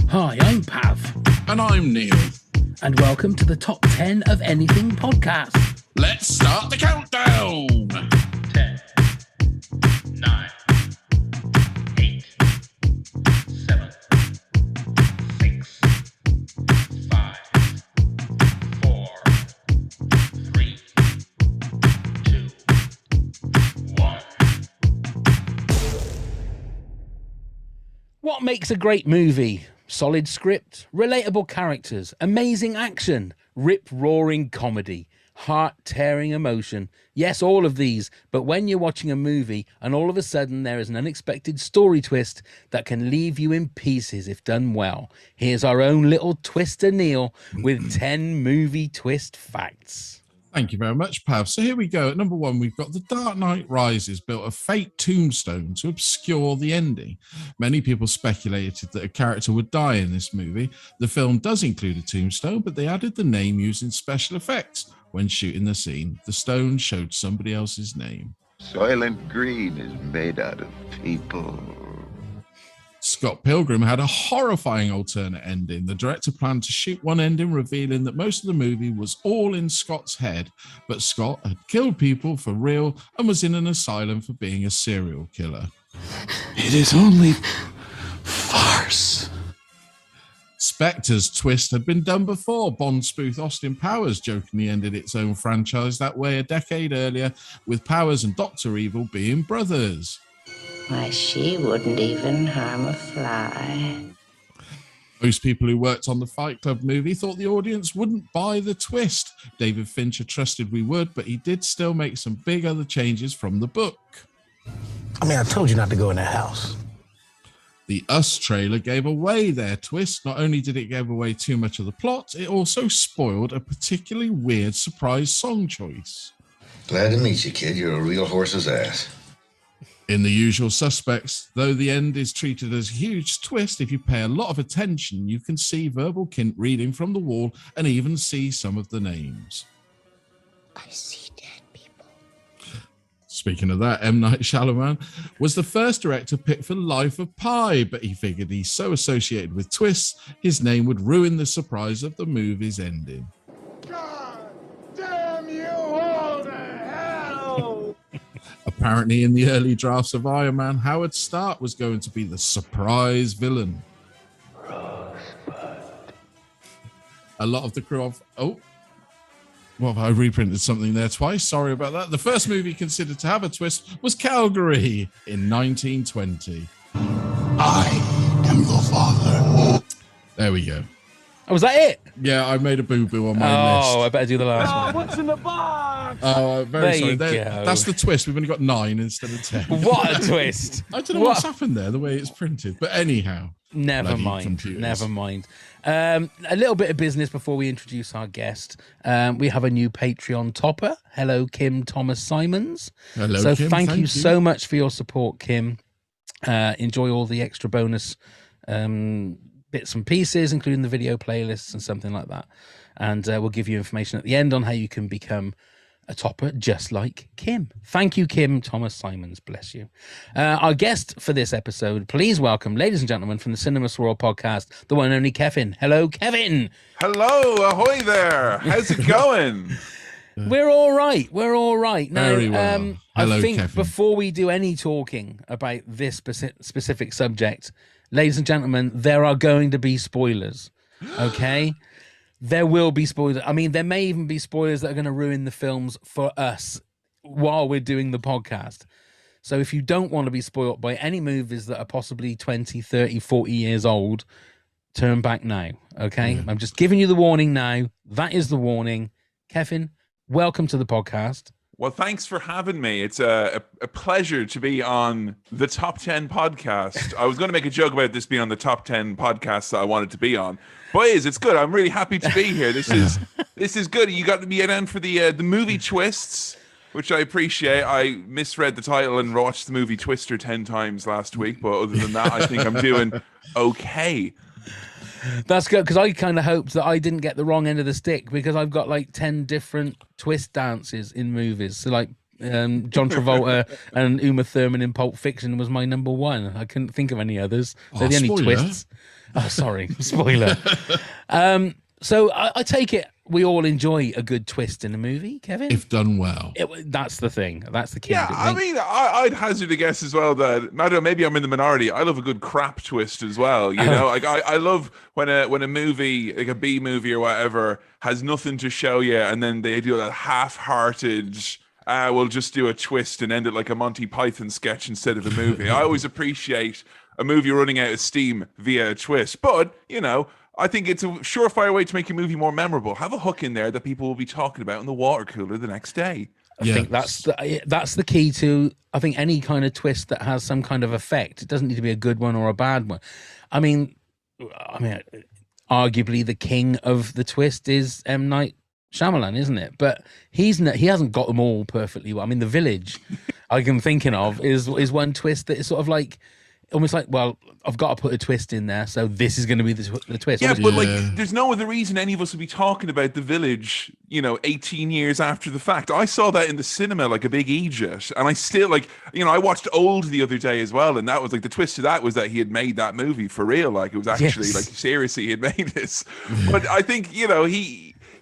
Hi, I'm Pav. And I'm Neil. And welcome to the Top 10 of Anything podcast. Let's start the countdown. 10, 9, 8, 7, 6, 5, 4, 3, 2, 1. What makes a great movie? Solid script, relatable characters, amazing action, rip-roaring comedy, heart-tearing emotion. Yes, all of these, but when you're watching a movie and all of a sudden there is an unexpected story twist that can leave you in pieces if done well. Here's our own little twister Neil with 10 movie twist facts. Thank you very much, Pav. So here we go. At number one, we've got The Dark Knight Rises built a fake tombstone to obscure the ending. Many people speculated that a character would die in this movie. The film does include a tombstone, but they added the name using special effects. When shooting the scene, the stone showed somebody else's name. Soylent Green is made out of people. Scott Pilgrim had a horrifying alternate ending. The director planned to shoot one ending, revealing that most of the movie was all in Scott's head, but Scott had killed people for real and was in an asylum for being a serial killer. It is only farce. Spectre's twist had been done before. Bond spoof Austin Powers jokingly ended its own franchise that way a decade earlier, with Powers and Dr. Evil being brothers. Why, she wouldn't even harm a fly. Most people who worked on the Fight Club movie thought the audience wouldn't buy the twist. David Fincher trusted we would, but he did still make some big other changes from the book. I mean, I told you not to go in that house. The Us trailer gave away their twist. Not only did it give away too much of the plot, it also spoiled a particularly weird surprise song choice. Glad to meet you, kid. You're a real horse's ass. In The Usual Suspects, though the end is treated as a huge twist, if you pay a lot of attention, you can see Verbal Kint reading from the wall and even see some of the names. I see dead people. Speaking of that, M. Night Shyamalan was the first director picked for Life of Pi, but he figured he's so associated with twists, his name would ruin the surprise of the movie's ending. God damn you all to hell! Apparently, in the early drafts of Iron Man, Howard Stark was going to be the surprise villain. Rosebud. A lot of the crew of... Oh, well, I reprinted something there twice. Sorry about that. The first movie considered to have a twist was Calgary in 1920. I am your father. There we go. Oh, was that it? Yeah, I made a boo-boo on my list. Oh, I better do the last one. What's in the box? Oh, very sorry. There you go. That's the twist. We've only got 9 instead of 10. What a twist. I don't know what's happened there, the way it's printed. But anyhow. Never bloody mind. computers. Never mind. A little bit of business before we introduce our guest. We have a new Patreon topper. Hello, Kim Thomas Simons. Hello, so Kim. thank you so much for your support, Kim. Enjoy all the extra bonus bits and pieces, including the video playlists and something like that. And we'll give you information at the end on how you can become a topper just like Kim. Thank you, Kim Thomas Simons. Bless you. Our guest for this episode, please welcome, ladies and gentlemen, from the Cinema Swirl podcast, the one and only Kefin. Hello, Kevin. Hello, ahoy there. How's it going? We're all right. We're all right. Now, Very well. Hello, I think Kefin. before we do any talking about this specific subject, ladies and gentlemen, there are going to be spoilers. Okay? There will be spoilers. I mean, there may even be spoilers that are going to ruin the films for us while we're doing the podcast. So if you don't want to be spoiled by any movies that are possibly 20, 30, 40 years old, turn back now. Okay? Yeah. I'm just giving you the warning now. That is the warning. Kevin, welcome to the podcast. Well, thanks for having me. It's a pleasure to be on the Top 10 podcast. I was going to make a joke about this being on the Top 10 podcasts that I wanted to be on. Boys, it's good. I'm really happy to be here. This is good. You got to be in for the movie twists, which I appreciate. I misread the title and watched the movie Twister 10 times last week. But other than that, I think I'm doing okay. That's good, because I kind of hoped that I didn't get the wrong end of the stick, because I've got like 10 different twist dances in movies. So like John Travolta and Uma Thurman in Pulp Fiction was my number one. I couldn't think of any others. They're the only spoiler. twists. Oh, sorry, spoiler. So I take it we all enjoy a good twist in a movie, Kevin. If done well. That's the thing. That's the key. Yeah, I mean, I'd hazard a guess as well that, I don't know, maybe I'm in the minority. I love a good crap twist as well. You know, like I love when a movie, like a B movie or whatever, has nothing to show you, and then they do that half-hearted, we'll just do a twist and end it like a Monty Python sketch instead of a movie. I always appreciate a movie running out of steam via a twist, but you know, I think it's a surefire way to make a movie more memorable. Have a hook in there that people will be talking about in the water cooler the next day. I think that's the key to, I think, any kind of twist that has some kind of effect. It doesn't need to be a good one or a bad one. I mean, arguably the king of the twist is M. Night Shyamalan, isn't it? But he hasn't got them all perfectly well. I mean, The Village, I'm thinking of is one twist that is sort of like, almost like, well, I've got to put a twist in there, so this is going to be the twist. Yeah, but like, there's no other reason any of us would be talking about The Village, 18 years after the fact. I saw that in the cinema like a big Egypt, and I still, like, I watched Old the other day as well, and that was like, the twist to that was that he had made that movie for real. Like, it was actually, like, seriously, he had made this. But I think,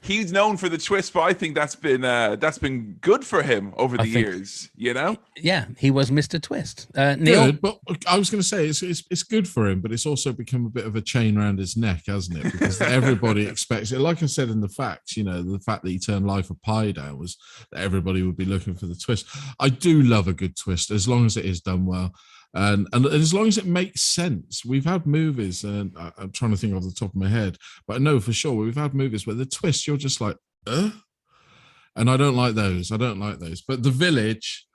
he's known for the twist, but I think that's been good for him over the years, Yeah, he was Mr. Twist. Neil? Good, but I was going to say it's good for him, but it's also become a bit of a chain around his neck, hasn't it? Because everybody expects it. Like I said in the facts, the fact that he turned Life of Pi down was that everybody would be looking for the twist. I do love a good twist as long as it is done well. And as long as it makes sense. We've had movies, and I'm trying to think off the top of my head, but I know for sure we've had movies where the twist, you're just like, and I don't like those. But The Village,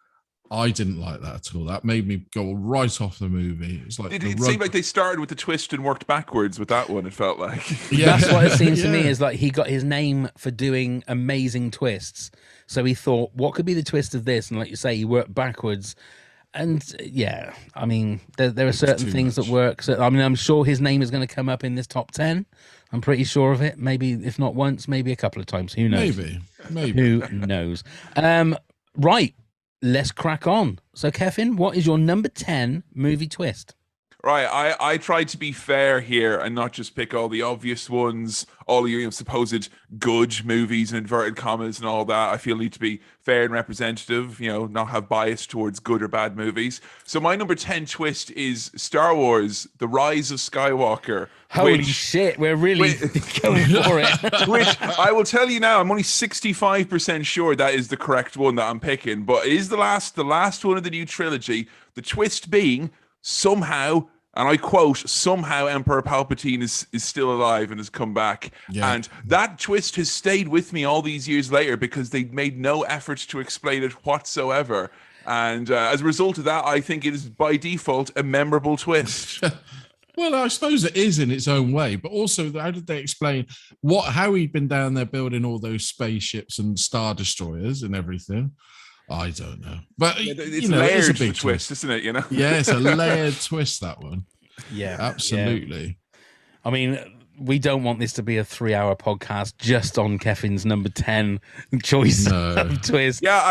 I didn't like that at all. That made me go right off the movie. It's like it seemed like they started with the twist and worked backwards with that one. It felt like, that's what it seems to me, is like he got his name for doing amazing twists. So he thought, what could be the twist of this? And like you say, he worked backwards. And yeah, I mean, there are certain things that work. So, I mean, I'm sure his name is going to come up in this top 10. I'm pretty sure of it. Maybe if not once, maybe a couple of times. Who knows? Maybe. Who knows? Right, let's crack on. So, Kefin, what is your number 10 movie twist? Right, I tried to be fair here and not just pick all the obvious ones, all your supposed good movies in inverted commas and all that. I feel need to be fair and representative, not have bias towards good or bad movies. So my number 10 twist is Star Wars: The Rise of Skywalker. Holy shit, we're really going for it. Which I will tell you now, I'm only 65% sure that is the correct one that I'm picking, but it is the last one of the new trilogy. The twist being, somehow, and I quote, somehow Emperor Palpatine is still alive and has come back. Yeah. And that twist has stayed with me all these years later because they made no effort to explain it whatsoever. And as a result of that, I think it is by default a memorable twist. Well, I suppose it is in its own way, but also how did they explain how he'd been down there building all those spaceships and Star Destroyers and everything? I don't know, but it's layered, it's a big twist, isn't it? Yeah, it's a layered twist, that one. Yeah, absolutely. Yeah. I mean, we don't want this to be a 3-hour podcast just on Kevin's number 10 choice of twist. Yeah,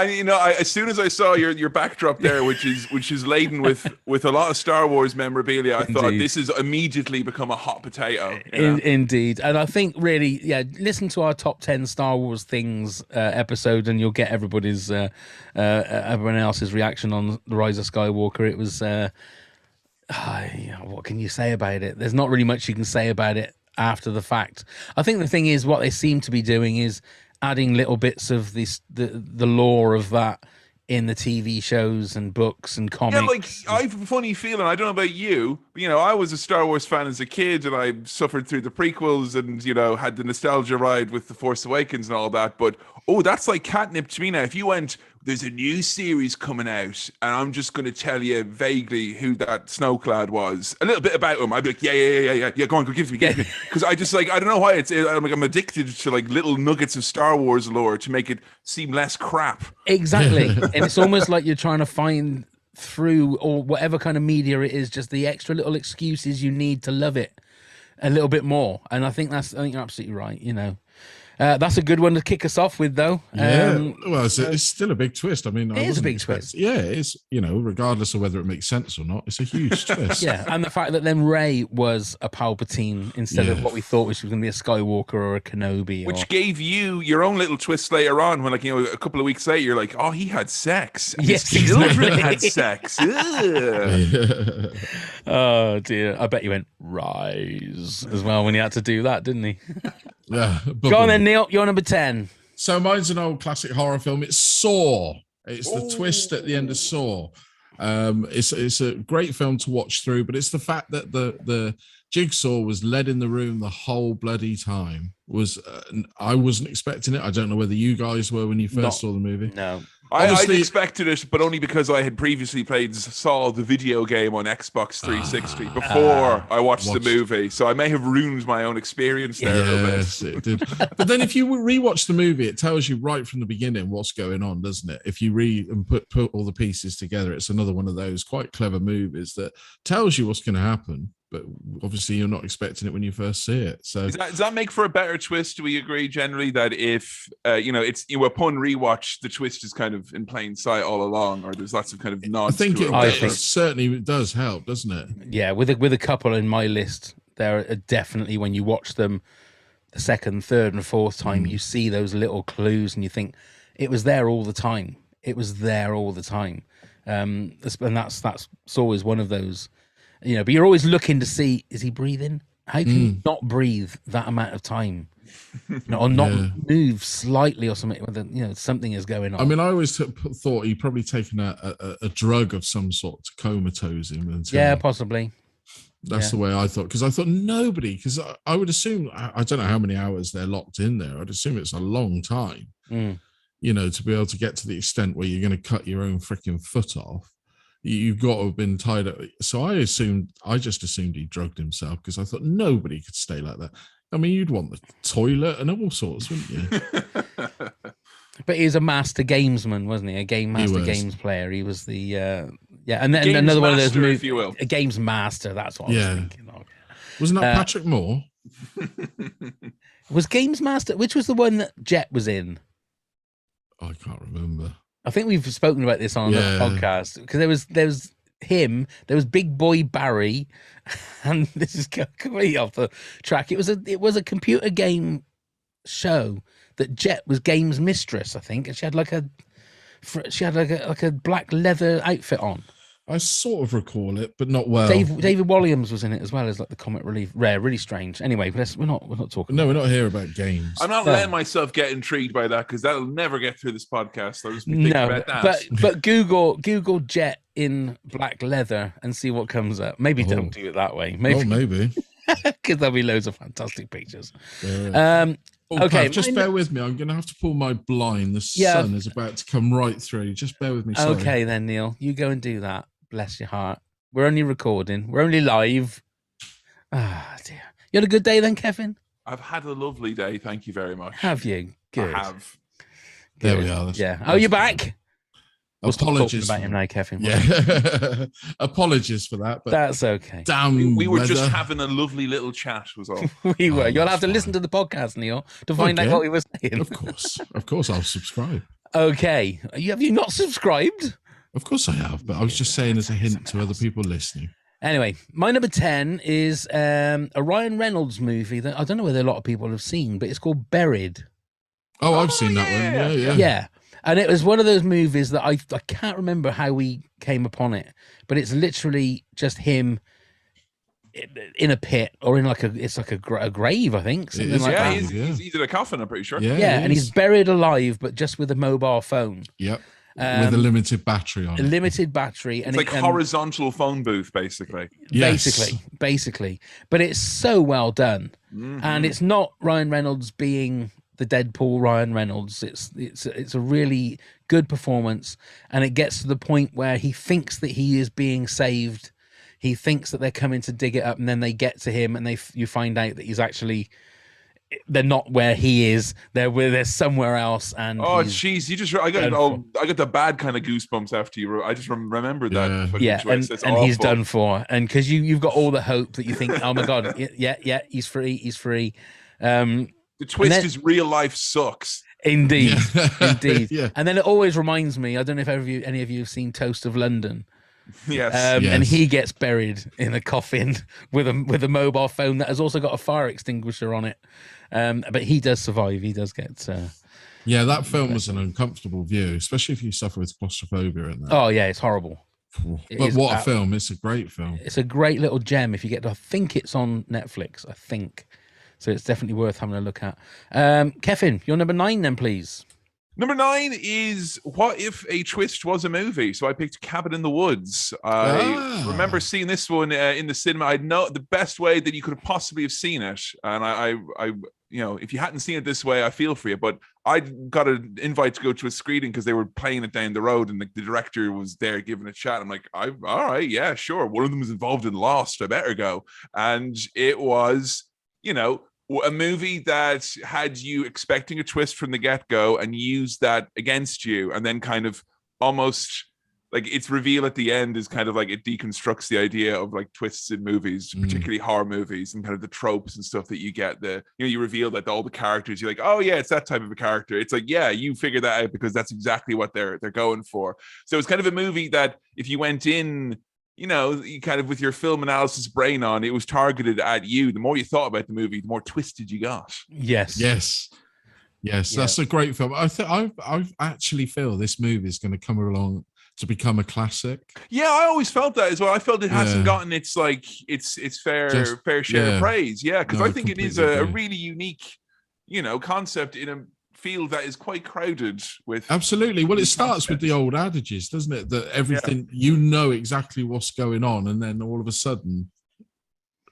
as soon as I saw your backdrop there, which is laden with a lot of Star Wars memorabilia, I thought this has immediately become a hot potato. Indeed, and I think really, listen to our top 10 Star Wars things episode, and you'll get everybody's everyone else's reaction on The Rise of Skywalker. It was. What can you say about it? There's not really much you can say about it after the fact. I think the thing is, what they seem to be doing is adding little bits of the lore of that in the TV shows and books and comics. Yeah, like, I have a funny feeling, I don't know about you, but, I was a Star Wars fan as a kid, and I suffered through the prequels and, had the nostalgia ride with The Force Awakens and all that, but, that's like catnip to me now. If you went, there's a new series coming out, and I'm just going to tell you vaguely who that Snowclad was, a little bit about him, I'd be like, yeah, go on, give it to me. Because I just, like, I don't know why, I'm addicted to, like, little nuggets of Star Wars lore to make it seem less crap. Exactly. And it's almost like you're trying to find through, or whatever kind of media it is, just the extra little excuses you need to love it a little bit more. And I think you're absolutely right, That's a good one to kick us off with, though. Yeah, well, it's still a big twist. I mean, it is a big twist. Yeah, it's, regardless of whether it makes sense or not, it's a huge twist. Yeah, and the fact that then Rey was a Palpatine instead of what we thought she was going to be a Skywalker or a Kenobi, which gave you your own little twist later on when, like, a couple of weeks later, you're like, oh, he had sex. Yes, his children had sex. Oh dear, I bet you went Rise as well when he had to do that, didn't he? Yeah. Go on then, Neil. You're number 10. So mine's an old classic horror film. It's Saw. It's the twist at the end of Saw. It's a great film to watch through, but it's the fact that the Jigsaw was led in the room the whole bloody time. I wasn't expecting it. I don't know whether you guys were when you first saw the movie. No. I expected it, but only because I had previously played Saw the video game on Xbox 360 before I watched the movie. So I may have ruined my own experience there a little bit. Yes, it did. But then if you rewatch the movie, it tells you right from the beginning what's going on, doesn't it? If you read and put all the pieces together, it's another one of those quite clever movies that tells you what's going to happen. But obviously, you're not expecting it when you first see it. So does that make for a better twist? Do we agree generally that if upon rewatch, the twist is kind of in plain sight all along, or there's lots of kind of nods? I think it certainly does help, doesn't it? Yeah, with a couple in my list, there are definitely when you watch them the second, third, and fourth time, you see those little clues, and you think it was there all the time. It was there all the time, and that's always one of those. But you're always looking to see, is he breathing? How can you not breathe that amount of time? Or not move slightly or something? Something is going on. I mean, I always thought he'd probably taken a drug of some sort to comatose him. Possibly. That's the way I thought. Because I thought because I would assume, I don't know how many hours they're locked in there. I'd assume it's a long time, to be able to get to the extent where you're going to cut your own freaking foot off. You've got to have been tied up. So I just assumed he drugged himself because I thought nobody could stay like that. I mean, you'd want the toilet and all sorts, wouldn't you? But he was a master gamesman, wasn't he? A games player. He was the and then another one of those movies, if you will. A games master. That's what I was thinking of. Wasn't that Patrick Moore? Was Games Master? Which was the one that Jet was in? I can't remember. I think we've spoken about this on the podcast because there was him, there was Big Boy Barry, and this is completely off the track. It was a computer game show that Jet was games mistress, I think, and she had like a black leather outfit on. I sort of recall it, but not well. David Williams was in it as well as like the comic relief. Really strange. Anyway, we're not talking. No, we're not here about games. I'm not letting myself get intrigued by that because that'll never get through this podcast. I'll just be thinking about that. But Google Jet in black leather and see what comes up. Maybe don't do it that way. Maybe because there'll be loads of fantastic pictures. Okay, just bear with me. I'm going to have to pull my blind. The sun is about to come right through. Just bear with me. Sorry. Okay, then, Neil, you go and do that. Bless your heart. We're only recording. We're only live. Ah, dear. You had a good day then, Kevin? I've had a lovely day. Thank you very much. Have you? Good. I have. There we are. You're back? Apologies about him now, Kevin. Yeah. Apologies for that, but that's okay. Damn, we were just having a lovely little chat, was all. We were. You'll have to listen to the podcast, Neil, to find out what we were saying. Of course, I'll subscribe. Okay. Have you not subscribed? Of course I have, but I was just saying as a hint to other people listening. Anyway, my number 10 is a Ryan Reynolds movie that I don't know whether a lot of people have seen, but it's called Buried. Oh, I've seen that one. Yeah. And it was one of those movies that I can't remember how we came upon it, but it's literally just him in a pit or in like a grave, I think. Something like that. He's in a coffin, I'm pretty sure. Yeah, and he's buried alive, but just with a mobile phone. Yep. With a limited battery on it. A limited battery. It's like horizontal phone booth, basically. Yes. Basically. But it's so well done. Mm-hmm. And it's not Ryan Reynolds being the Deadpool Ryan Reynolds. It's a really good performance. And it gets to the point where he thinks that he is being saved. He thinks that they're coming to dig it up. And then they get to him and you find out that he's actually... They're not where he is. They're somewhere else. And jeez, I got the bad kind of goosebumps after you. I just remembered that. Yeah, and he's done for. And because you've got all the hope that you think, oh my god, yeah, he's free. The twist then- is real life sucks. Indeed, indeed. Yeah. And then it always reminds me. I don't know if any of you have seen Toast of London. Yes. And he gets buried in a coffin with a mobile phone that has also got a fire extinguisher on it. But he does survive. He does get. Yeah, that film was an uncomfortable view, especially if you suffer with claustrophobia in that. Oh yeah, it's horrible. But what a film! It's a great film. It's a great little gem. If you get to, I think it's on Netflix. I think so. It's definitely worth having a look at. Kefin, your number 9, then, please. Number 9 is What If a Twist Was a Movie? So I picked Cabin in the Woods. I remember seeing this one in the cinema. I know the best way that you could possibly have seen it. And I you know, if you hadn't seen it this way, I feel for you. But I got an invite to go to a screening because they were playing it down the road and the director was there giving a chat. I'm like, all right, yeah, sure. One of them was involved in Lost. I better go. And it was, you know, a movie that had you expecting a twist from the get-go and used that against you, and then kind of almost like its reveal at the end is kind of like it deconstructs the idea of like twists in movies, particularly horror movies, and kind of the tropes and stuff that you get. You reveal that all the characters, you're like, oh yeah, it's that type of a character. It's like, yeah, you figure that out because that's exactly what they're going for. So it's kind of a movie that if you went in, you know, you kind of with your film analysis brain on, it was targeted at you. The more you thought about the movie, the more twisted you got. Yes. That's a great film. I actually feel this movie is going to come along to become a classic. Yeah, I always felt that as well. I felt it hasn't gotten its fair share of praise. Yeah, because I think it is a really unique, you know, concept in a field that is quite crowded with. Absolutely. Well, it starts with the old adages, doesn't it? That everything, you know exactly what's going on, and then all of a sudden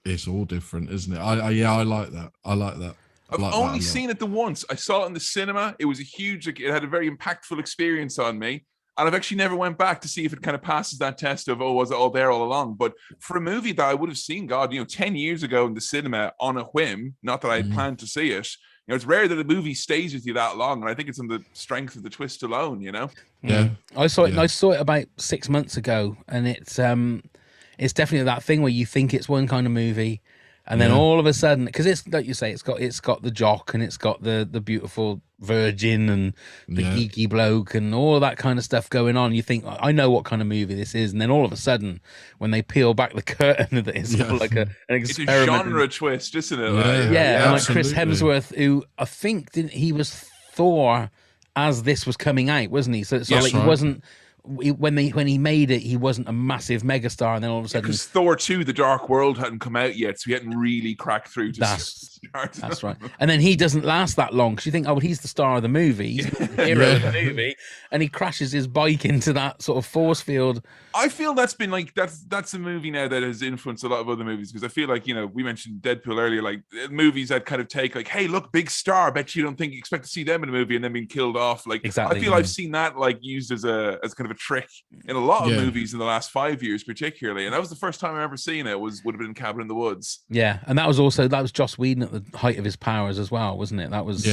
it's all different, isn't it? I like that. I've only seen it the once. I saw it in the cinema. It was it had a very impactful experience on me. And I've actually never went back to see if it kind of passes that test of, was it all there all along? But for a movie that I would have seen, 10 years ago in the cinema on a whim, not that I had planned to see it, you know, it's rare that a movie stays with you that long. And I think it's on the strength of the twist alone, you know? Yeah. I saw it about 6 months ago, and it's definitely that thing where you think it's one kind of movie, and then all of a sudden, because it's like you say, it's got the jock, and it's got the beautiful virgin and the geeky bloke and all of that kind of stuff going on. You think, I know what kind of movie this is, and then all of a sudden, when they peel back the curtain, it's sort of like an experiment. It's a genre twist, isn't it? And like Chris Hemsworth, who I think he was Thor as this was coming out, wasn't he? So it's like he wasn't. When he made it, he wasn't a massive megastar, and then all of a sudden, because Thor 2: The Dark World hadn't come out yet, so he hadn't really cracked through to start. That's right. And then he doesn't last that long because you think, he's the star of the movie, he's the hero of the movie, and he crashes his bike into that sort of force field. I feel that's been like that's a movie now that has influenced a lot of other movies, because I feel like, you know, we mentioned Deadpool earlier, like movies that kind of take like, hey, look, big star, bet you don't expect to see them in a movie, and then being killed off. Like, exactly. I feel I've seen that like used as kind of a trick in a lot of movies in the last 5 years, particularly, and that was the first time I ever seen it. Would have been Cabin in the Woods. Yeah, and that was Joss Whedon at the height of his powers as well, wasn't it? That was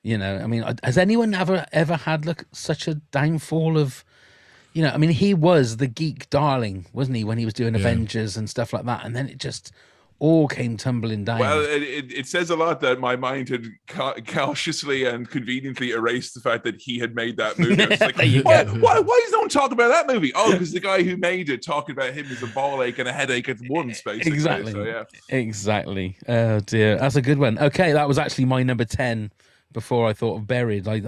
you know, I mean, has anyone ever had such a downfall of, you know, I mean, he was the geek darling, wasn't he, when he was doing Avengers and stuff like that, and then it just all came tumbling down. Well, it says a lot that my mind had cautiously and conveniently erased the fact that he had made that movie. I was like, why is no one talking about that movie? Oh, because the guy who made it talking about him is a ball ache and a headache at once, basically. Exactly. So, Exactly. Oh dear, that's a good one. Okay, that was actually my number 10 before I thought of Buried. I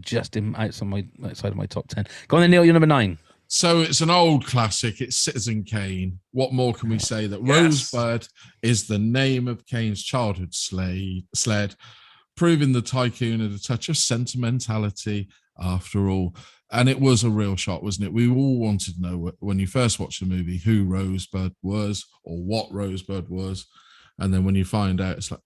just outside of my top 10. Go on then, Neil, you're number 9. So it's an old classic. It's Citizen Kane. What more can we say? That Rosebud is the name of Kane's childhood sled, proving the tycoon had a touch of sentimentality after all. And it was a real shot, wasn't it? We all wanted to know when you first watched the movie who Rosebud was or what Rosebud was. And then when you find out, it's like,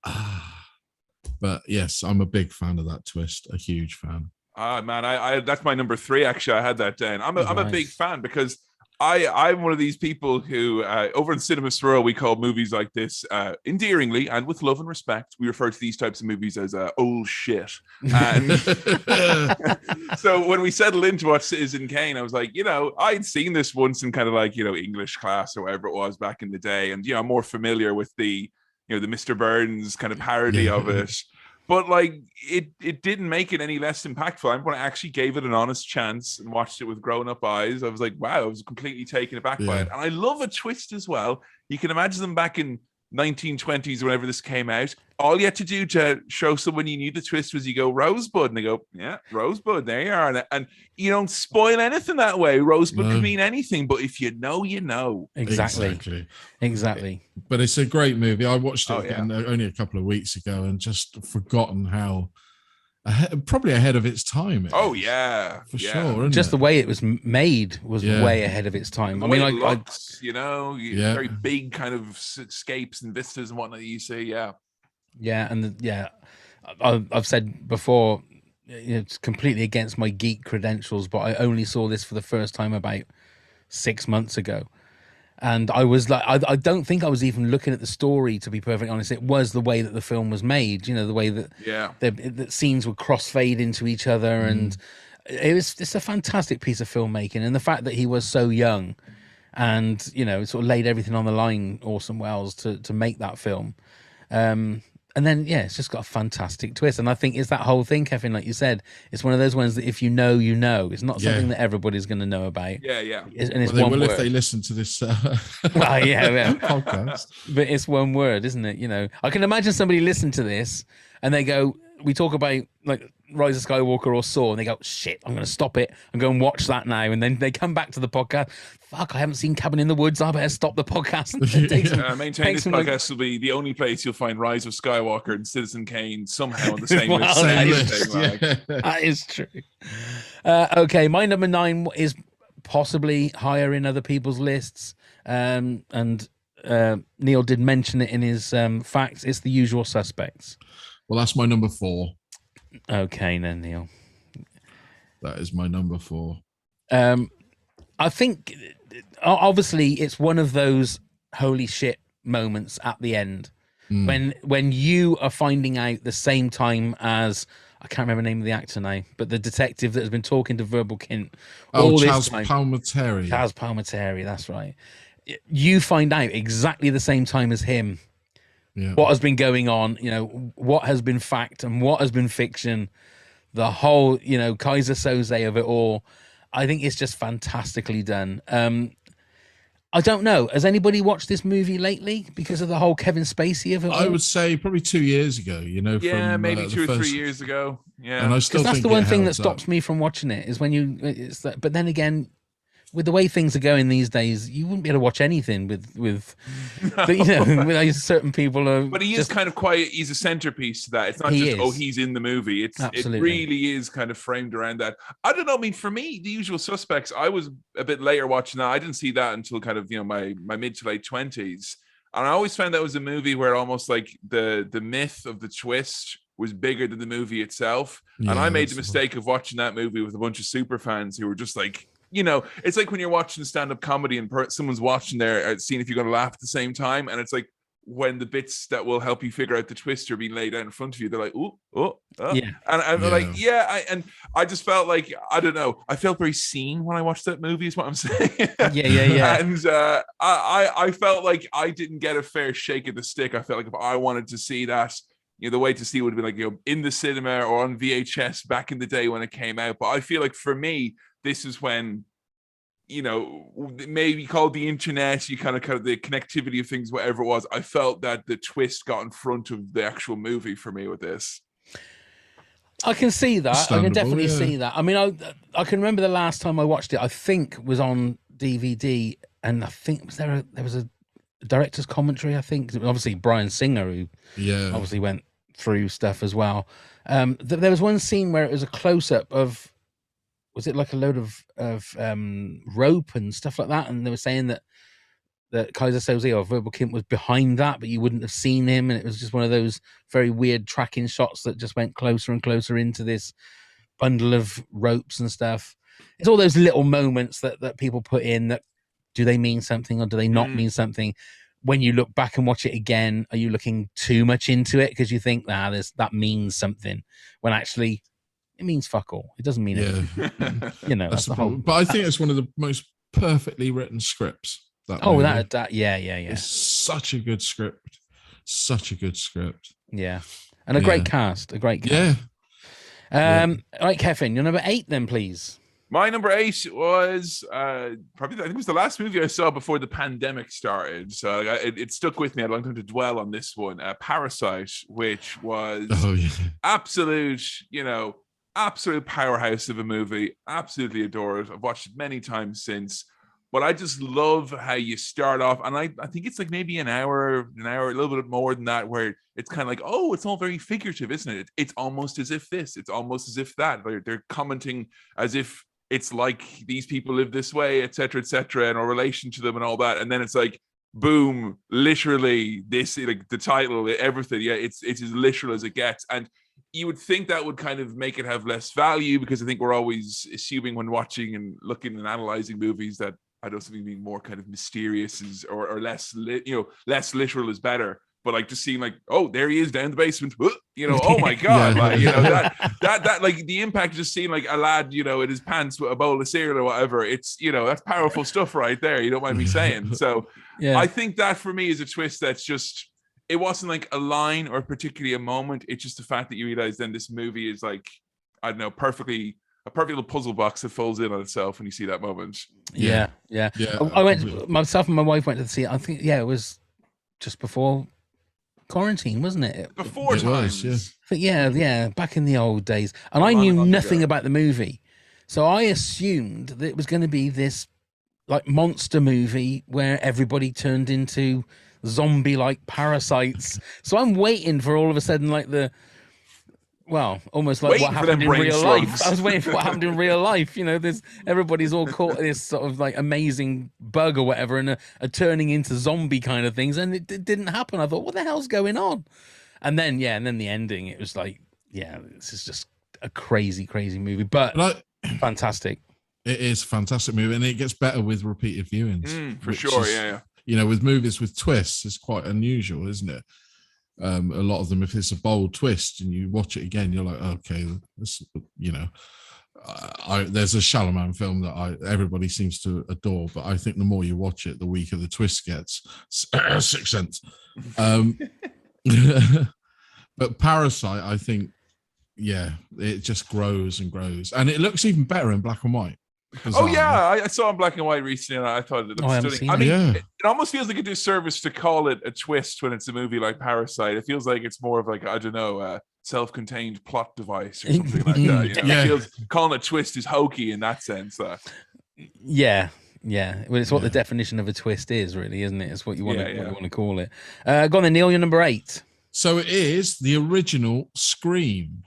But yes, I'm a big fan of that twist, a huge fan. Man, I that's my number 3. Actually, I had that down. I'm a big fan because I'm one of these people who over in Cinema Swirl, we call movies like this endearingly and with love and respect, we refer to these types of movies as old shit. And so when we settled in to watch Citizen Kane, I was like, you know, I'd seen this once in kind of like, you know, English class or whatever it was back in the day, and you know, I'm more familiar with the, you know, the Mr. Burns kind of parody of it. but like it didn't make it any less impactful. I when I actually gave it an honest chance and watched it with grown-up eyes, I was like, wow, I was completely taken aback by it. And I love a twist as well. You can imagine them back in 1920s, whenever this came out. All you had to do to show someone you knew the twist was you go Rosebud, and they go, yeah, Rosebud, there you are. And you don't spoil anything that way. Rosebud could mean anything, but if you know, you know. Exactly. But it's a great movie. I watched it again only a couple of weeks ago and just forgotten how probably ahead of its time. Oh yeah, for sure. Just the way it was made was way ahead of its time. The I mean, it looks, very big kind of escapes and vistas and whatnot that you see. I've said before, it's completely against my geek credentials, but I only saw this for the first time about 6 months ago. And I was like, I don't think I was even looking at the story, to be perfectly honest. It was the way that the film was made, the way that the scenes would crossfade into each other. And it's a fantastic piece of filmmaking. And the fact that he was so young and, sort of laid everything on the line, Orson Welles, to make that film. And then, it's just got a fantastic twist. And I think it's that whole thing, Kevin, like you said, it's one of those ones that if you know, you know. It's not something that everybody's going to know about. Yeah. And it's they one will word. If they listen to this podcast. But it's one word, isn't it? I can imagine somebody listen to this and they go, we talk about like Rise of Skywalker or Saw, and they go, shit, I'm going to stop it and go and watch that now. And then they come back to the podcast. Fuck, I haven't seen Cabin in the Woods. I better stop the podcast. And maintain this podcast will be the only place you'll find Rise of Skywalker and Citizen Kane somehow on the same list. That is true. Okay, my number 9 is possibly higher in other people's lists. And Neil did mention it in his facts. It's The Usual Suspects. Well, that's my number 4. Okay, then, Neil. That is my number 4. I think, obviously, it's one of those holy shit moments at the end when you are finding out the same time as, I can't remember the name of the actor now, but the detective that has been talking to Verbal Kint. Chaz Palminteri. Chaz Palminteri, that's right. You find out exactly the same time as him. Yeah. What has been going on, what has been fact and what has been fiction, the whole, Kaiser Soze of it all. I think it's just fantastically done. I don't know. Has anybody watched this movie lately because of the whole Kevin Spacey of it all? I would say probably 2 years ago, Yeah, maybe 2 or 3 years ago. Yeah. And I still think that's the one thing that stops me from watching it is when but then again, with the way things are going these days, you wouldn't be able to watch anything with certain people. But he is kind of quiet. He's a centerpiece to that. It's not just, he's in the movie. It really is kind of framed around that. I don't know. I mean, for me, The Usual Suspects, I was a bit later watching that. I didn't see that until kind of, my mid to late 20s. And I always found that was a movie where almost like the myth of the twist was bigger than the movie itself. And I made the mistake of watching that movie with a bunch of super fans who were just like, it's like when you're watching stand-up comedy and someone's watching there, seeing if you're going to laugh at the same time. And it's like when the bits that will help you figure out the twist are being laid out in front of you, they're like, yeah. And I'm like, and I just felt like, I don't know, I felt very seen when I watched that movie is what I'm saying. Yeah. And I felt like I didn't get a fair shake of the stick. I felt like if I wanted to see that, the way to see it would have been like, in the cinema or on VHS back in the day when it came out. But I feel like for me, this is when, maybe called the internet, you kind of the connectivity of things, whatever it was. I felt that the twist got in front of the actual movie for me with this. I can see that. I can definitely see that. I mean, I can remember the last time I watched it, I think was on DVD, and I think there was a director's commentary, I think. Obviously, Bryan Singer, who obviously went through stuff as well. There was one scene where it was a close-up of, was it like a load of rope and stuff like that? And they were saying that Kaiser Soze or Verbal Kint was behind that, but you wouldn't have seen him. And it was just one of those very weird tracking shots that just went closer and closer into this bundle of ropes and stuff. It's all those little moments that people put in that, do they mean something or do they not mean something? When you look back and watch it again, are you looking too much into it? Because you think, that means something, when actually it means fuck all. It doesn't mean anything. That's the whole. But I think it's one of the most perfectly written scripts. Yeah. It's such a good script. Such a good script. Yeah. And a great cast. A great cast. All right, Kefin, your number 8 then, please. My number 8 was probably, I think it was the last movie I saw before the pandemic started. So it stuck with me. I had a long time to dwell on this one. Parasite, which was absolute, absolute powerhouse of a movie. Absolutely adore it. I've watched it many times since. But I just love how you start off. And I think it's like maybe an hour, a little bit more than that, where it's kind of like, oh, it's all very figurative, isn't it? It's almost as if this, it's almost as if that. They're commenting as if it's like these people live this way, et cetera, and our relation to them and all that. And then it's like, boom, literally this, like the title, everything. Yeah, it's as literal as it gets. And you would think that would kind of make it have less value, because I think we're always assuming when watching and looking and analyzing movies that I don't think being more kind of mysterious is, or less, less literal is better. But like just seeing like, oh, there he is down the basement, oh my God, that like the impact of just seeing like a lad, in his pants with a bowl of cereal or whatever, it's, that's powerful stuff right there. You don't mind me saying. So I think that for me is a twist that's just, it wasn't like a line or particularly a moment. It's just the fact that you realize then this movie is like, I don't know, a perfect little puzzle box that folds in on itself when you see that moment. Yeah. I went, myself and my wife went to see it. I think, it was just before quarantine, wasn't it? Before times. But back in the old days. And I knew nothing about the movie. So I assumed that it was going to be this like monster movie where everybody turned into zombie-like parasites. So I'm waiting for all of a sudden like almost like what happened in real life. I was waiting for what happened in real life. Everybody's all caught in this sort of like amazing bug or whatever, and are turning into zombie kind of things. And it didn't happen. I thought, what the hell's going on? And then, the ending, it was like, this is just a crazy, crazy movie, but fantastic. It is a fantastic movie, and it gets better with repeated viewings. For sure, with movies with twists, it's quite unusual, isn't it? A lot of them, if it's a bold twist and you watch it again, you're like, okay, this, there's a Chalamet film that everybody seems to adore, but I think the more you watch it, the weaker the twist gets. Sixth Sense. But Parasite, I think, it just grows and grows, and it looks even better in black and white. I saw it in black and white recently, and I thought it looked stunning. I mean, it almost feels like a disservice to call it a twist when it's a movie like Parasite. It feels like it's more of like, I don't know, self-contained plot device or something like that. It feels, calling it twist is hokey in that sense. Well, it's what the definition of a twist is, really, isn't it? It's what you want to call it. Go on then, Neil, you're number 8. So it is the original Scream.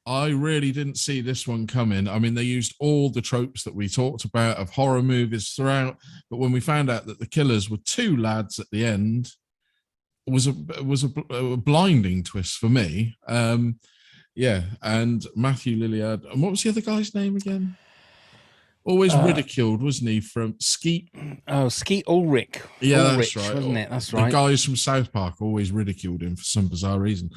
I really didn't see this one coming. I mean, they used all the tropes that we talked about of horror movies throughout, but when we found out that the killers were 2 lads at the end, it was a blinding twist for me. And Matthew Lillard, and what was the other guy's name again? Always ridiculed, wasn't he, from Skeet? Oh, Skeet Ulrich. Yeah, Ulrich, that's right. Wasn't it? That's right. The guys from South Park always ridiculed him for some bizarre reason.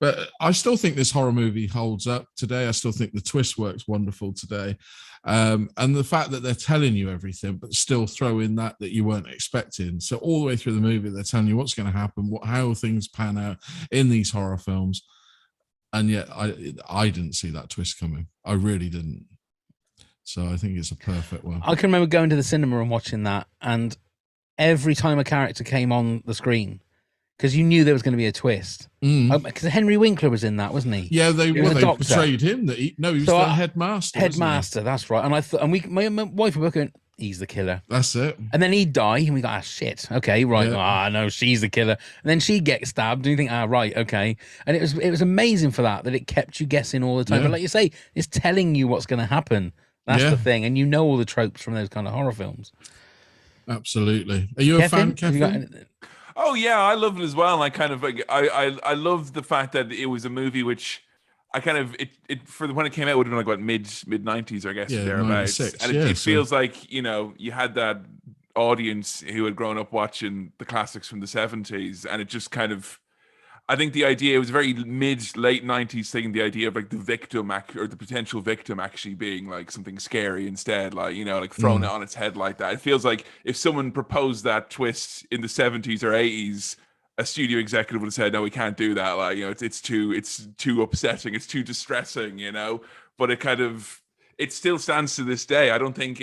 But I still think this horror movie holds up today. I still think the twist works wonderful today. And the fact that they're telling you everything, but still throw in that you weren't expecting. So all the way through the movie, they're telling you what's going to happen, how things pan out in these horror films. And yet I didn't see that twist coming. I really didn't. So I think it's a perfect one. I can remember going to the cinema and watching that, and every time a character came on the screen, because you knew there was going to be a twist. Because Henry Winkler was in that, wasn't he? Yeah, they portrayed him. He was the headmaster. Headmaster, that's right. And I thought, and my wife were going, he's the killer. That's it. And then he'd die, and we go, shit. Okay, right. No, she's the killer. And then she'd get stabbed, and you think, right, okay. And it was amazing for that it kept you guessing all the time. But like you say, it's telling you what's going to happen. That's the thing, and you know all the tropes from those kind of horror films. Absolutely. Are you a fan, Kefin? Oh yeah, I love it as well. And I kind of like I love the fact that it was a movie which I kind of it for when it came out would have been like what mid 90s, I guess, thereabouts. And it feels like you had that audience who had grown up watching the classics from the 70s, and it just kind of, I think the idea, it was a very late 90s thing, the idea of like the victim or the potential victim actually being like something scary instead, like, like thrown it on its head like that. It feels like if someone proposed that twist in the 70s or 80s, a studio executive would have said, no, we can't do that. Like, it's too upsetting. It's too distressing, but it still stands to this day. I don't think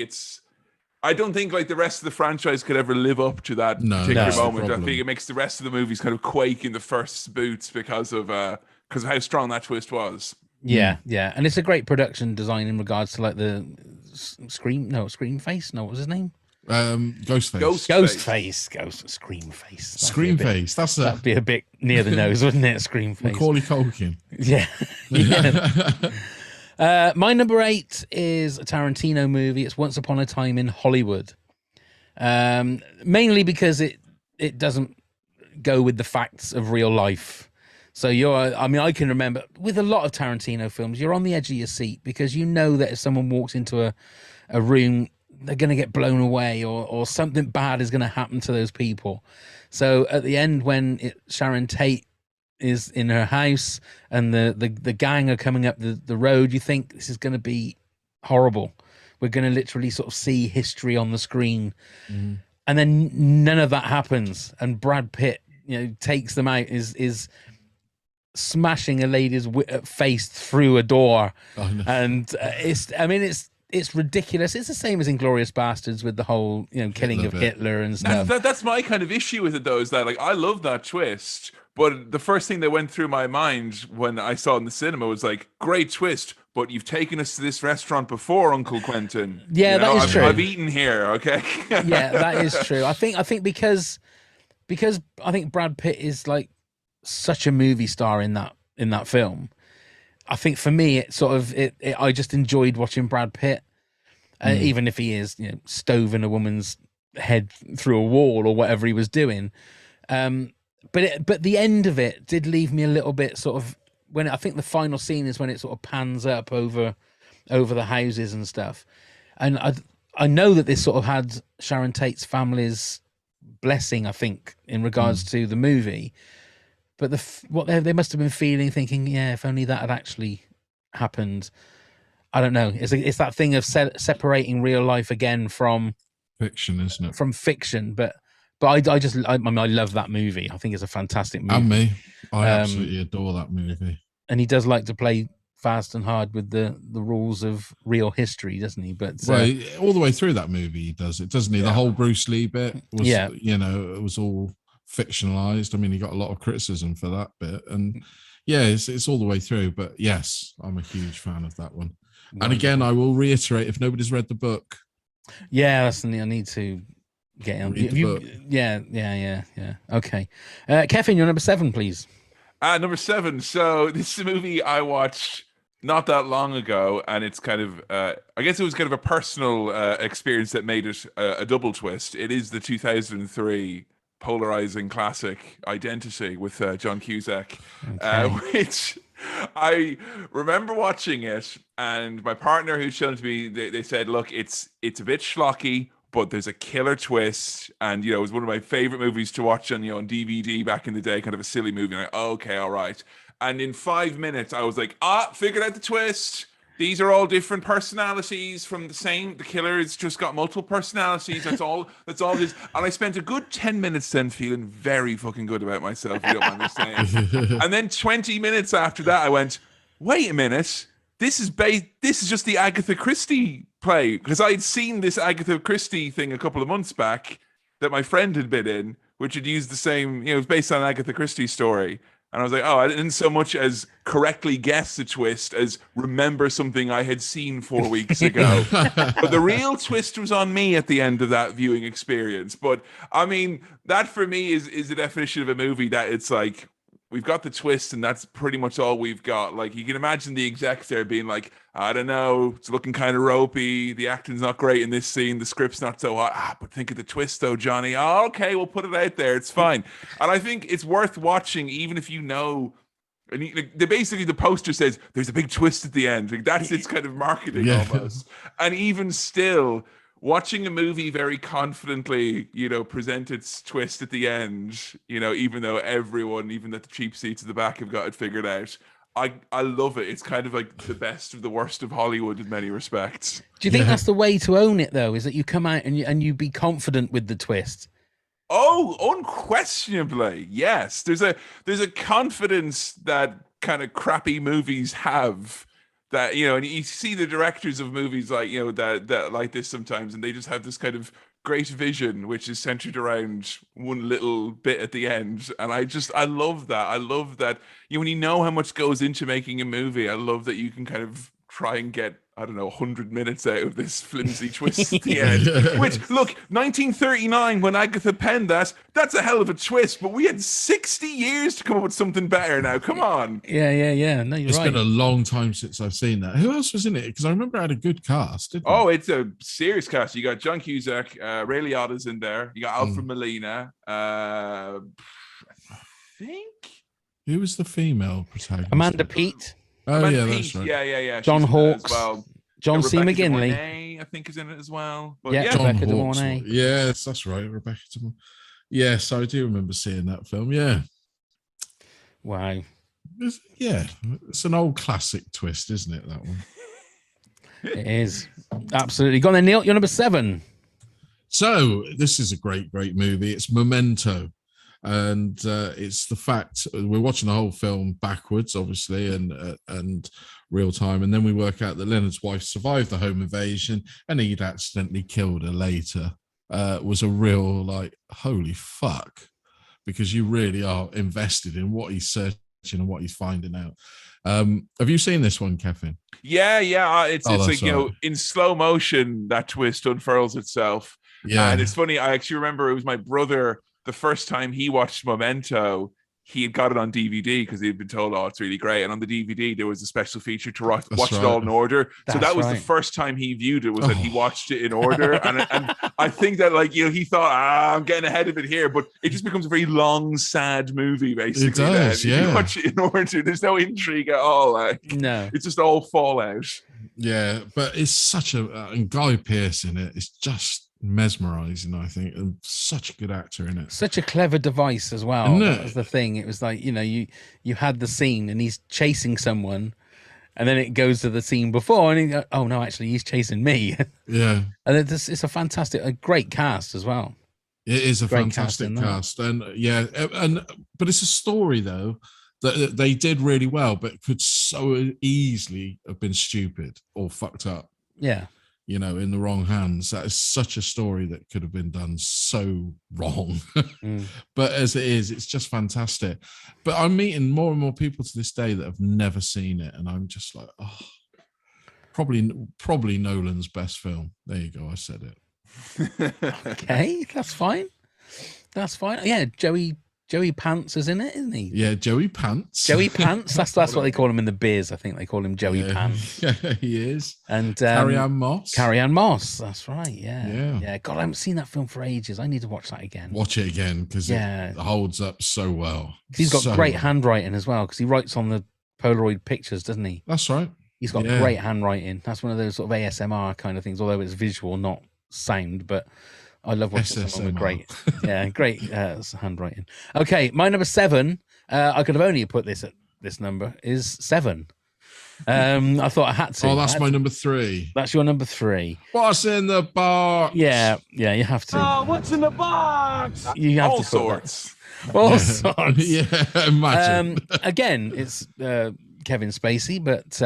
like the rest of the franchise could ever live up to that particular moment. I think it makes the rest of the movies kind of quake in the first boots because of how strong that twist was. Yeah, yeah, and it's a great production design in regards to like the Scream Face. No, what was his name? Ghostface. Scream Face. Scream Face. That'd be a bit near the nose, wouldn't it? Scream Face. Macaulay Culkin. Yeah. My number 8 is a Tarantino movie. It's Once Upon a Time in Hollywood. Mainly because it doesn't go with the facts of real life. So I can remember with a lot of Tarantino films, you're on the edge of your seat because you know that if someone walks into a room, they're going to get blown away or something bad is going to happen to those people. So at the end, when Sharon Tate is in her house and the gang are coming up the road, you think this is going to be horrible. We're going to literally sort of see history on the screen. And then none of that happens. And Brad Pitt, takes them out, is smashing a lady's face through a door. Oh, no. And it's ridiculous. It's the same as Inglourious Bastards with the whole, killing of Hitler and stuff. That's my kind of issue with it, though, is that like I love that twist, but the first thing that went through my mind when I saw it in the cinema was like, great twist, but you've taken us to this restaurant before, Uncle Quentin. Yeah, that is true. I've eaten here, okay? Yeah, that is true. I think because I think Brad Pitt is like such a movie star in that film. I think for me, it sort of I just enjoyed watching Brad Pitt, even if he is stoving a woman's head through a wall or whatever he was doing. But the end of it did leave me a little bit sort of when I think the final scene is when it sort of pans up over the houses and stuff, and I know that this sort of had Sharon Tate's family's blessing, I think, in regards to the movie. But what they must have been feeling, thinking, yeah, if only that had actually happened. I don't know. It's that thing of separating real life again from fiction, isn't it? From fiction, but I love that movie. I think it's a fantastic movie. And me, I absolutely adore that movie. And he does like to play fast and hard with the rules of real history, doesn't he? But all the way through that movie, he does it, doesn't he? The whole Bruce Lee bit was, it was all fictionalized. I mean, he got a lot of criticism for that bit, and it's all the way through. But yes, I'm a huge fan of that one. Wonderful. And again, I will reiterate, if nobody's read the book, that's something I need to get on. Yeah. Okay, Kefin, you're number 7, please. Number 7. So this is a movie I watched not that long ago, and it's kind of I guess it was kind of a personal experience that made it a double twist. It is the 2003 polarizing classic Identity with John Cusack, which I remember watching it, and my partner who's shown it to me, they said, look, it's a bit schlocky, but there's a killer twist, and it was one of my favorite movies to watch on DVD back in the day, kind of a silly movie. And okay, all right. And in 5 minutes, I was like, figured out the twist. These are all different personalities from the killer has just got multiple personalities. That's all it is. And I spent a good 10 minutes then feeling very fucking good about myself, if you don't mind me saying. And then 20 minutes after that, I went, wait a minute. This is just the Agatha Christie play. Because I had seen this Agatha Christie thing a couple of months back that my friend had been in, which had used the same, it was based on an Agatha Christie story. And I was like, I didn't so much as correctly guess the twist as remember something I had seen 4 weeks ago. But the real twist was on me at the end of that viewing experience. But I mean, that for me is the definition of a movie that it's like, we've got the twist and that's pretty much all we've got. Like, you can imagine the execs there being like, I don't know, it's looking kind of ropey. The acting's not great in this scene. The script's not so hot. But think of the twist though, Johnny. Oh, okay, we'll put it out there. It's fine. And I think it's worth watching even if you know. And basically the poster says there's a big twist at the end. Like, that's its kind of marketing almost. And even still, watching a movie very confidently, present its twist at the end, even though everyone, even at the cheap seats at the back, have got it figured out. I love it. It's kind of like the best of the worst of Hollywood in many respects. Do you think that's the way to own it, though? Is that you come out and you be confident with the twist? Oh, unquestionably, yes. There's a confidence that kind of crappy movies have, that, you know, and you see the directors of movies like, you know, that like this sometimes, and they just have this kind of great vision which is centered around one little bit at the end. And I love that. I love that, you know, when you know how much goes into making a movie, I love that you can kind of try and get, I don't know, 100 minutes out of this flimsy twist at the end. Which, look, 1939, when Agatha penned that's a hell of a twist, but we had 60 years to come up with something better now. Come on. Yeah. No, you're It's right. been a long time since I've seen that. Who else was in it? Because I remember I had a good cast, didn't Oh, it's a serious cast. You got John Cusack, Ray Liotta's in there. You got Alfred Molina. I think Who was the female protagonist? Amanda Peet. Oh, Amanda yeah, Peet. that's right. Yeah. John She's in it as Hawkes. well. John C. Rebecca De McGinley. Mornay, I think, is in it as well. But Yeah, John Rebecca De Hawkes. Mornay. Yes, that's right. Rebecca De Mornay. Yes, I do remember seeing that film. Yeah. Wow. It's an old classic twist, isn't it, that one? It is. Absolutely. Go on then, Neil. You're number 7. So this is a great movie. It's Memento. And it's the fact we're watching the whole film backwards, obviously, and real time. And then we work out that Leonard's wife survived the home invasion and he'd accidentally killed her later. Was a real, like, holy fuck, because you really are invested in what he's searching and what he's finding out. Have you seen this one, Kefin? Yeah. It's like, you know, right. in slow motion, that twist unfurls itself. Yeah. And it's funny. I actually remember it was my brother, the first time he watched Memento, he had got it on DVD because he had been told, oh, it's really great. And on the DVD, there was a special feature to watch it all in order. So that was the first time he viewed it, was that he watched it in order. And I think that, like, you know, he thought, I'm getting ahead of it here. But it just becomes a very long, sad movie, basically. It does, then. yeah. You watch it in order. There's no intrigue at all. Like, No. it's just all fallout. Yeah, but it's such and Guy Pearce in it. It's just mesmerizing, I think, and such a good actor in it. Such a clever device as well. Isn't That it? was the thing. It was like, you know, you had the scene and he's chasing someone, and then it goes to the scene before, and he go, oh no, actually he's chasing me. Yeah, And it's a great cast as well. it is a Great fantastic cast in that. cast, and but it's a story though that they did really well, but could so easily have been stupid or fucked up. Yeah. You know, in the wrong hands. That is such a story that could have been done so wrong. But as it is, it's just fantastic. But I'm meeting more and more people to this day that have never seen it, and I'm just like, oh, probably Nolan's best film. There you go, I said it. Okay, that's fine. Yeah, Joey Pants is in it, isn't he? Yeah, Joey Pants. Joey Pants. That's what they call him in the beers. I think they call him Joey Pants. Yeah, he is. And Carrie-Anne Moss. Carrie-Anne Moss. That's right. Yeah. Yeah. God, I haven't seen that film for ages. I need to watch that again. Watch it again because it holds up so well. He's got So great well. handwriting as well, because he writes on the Polaroid pictures, doesn't he? That's right. He's got great handwriting. That's one of those sort of ASMR kind of things, although it's visual, not sound. But I love watching someone with great handwriting. Okay, my number 7. I could have only put this at this number is 7. I thought I had to. Oh, that's my number 3. That's your number 3. What's in the box? Yeah, you have to. Oh, what's in the box? You have All to put sorts. that. All sorts. Yeah, imagine. Again, it's Kevin Spacey, but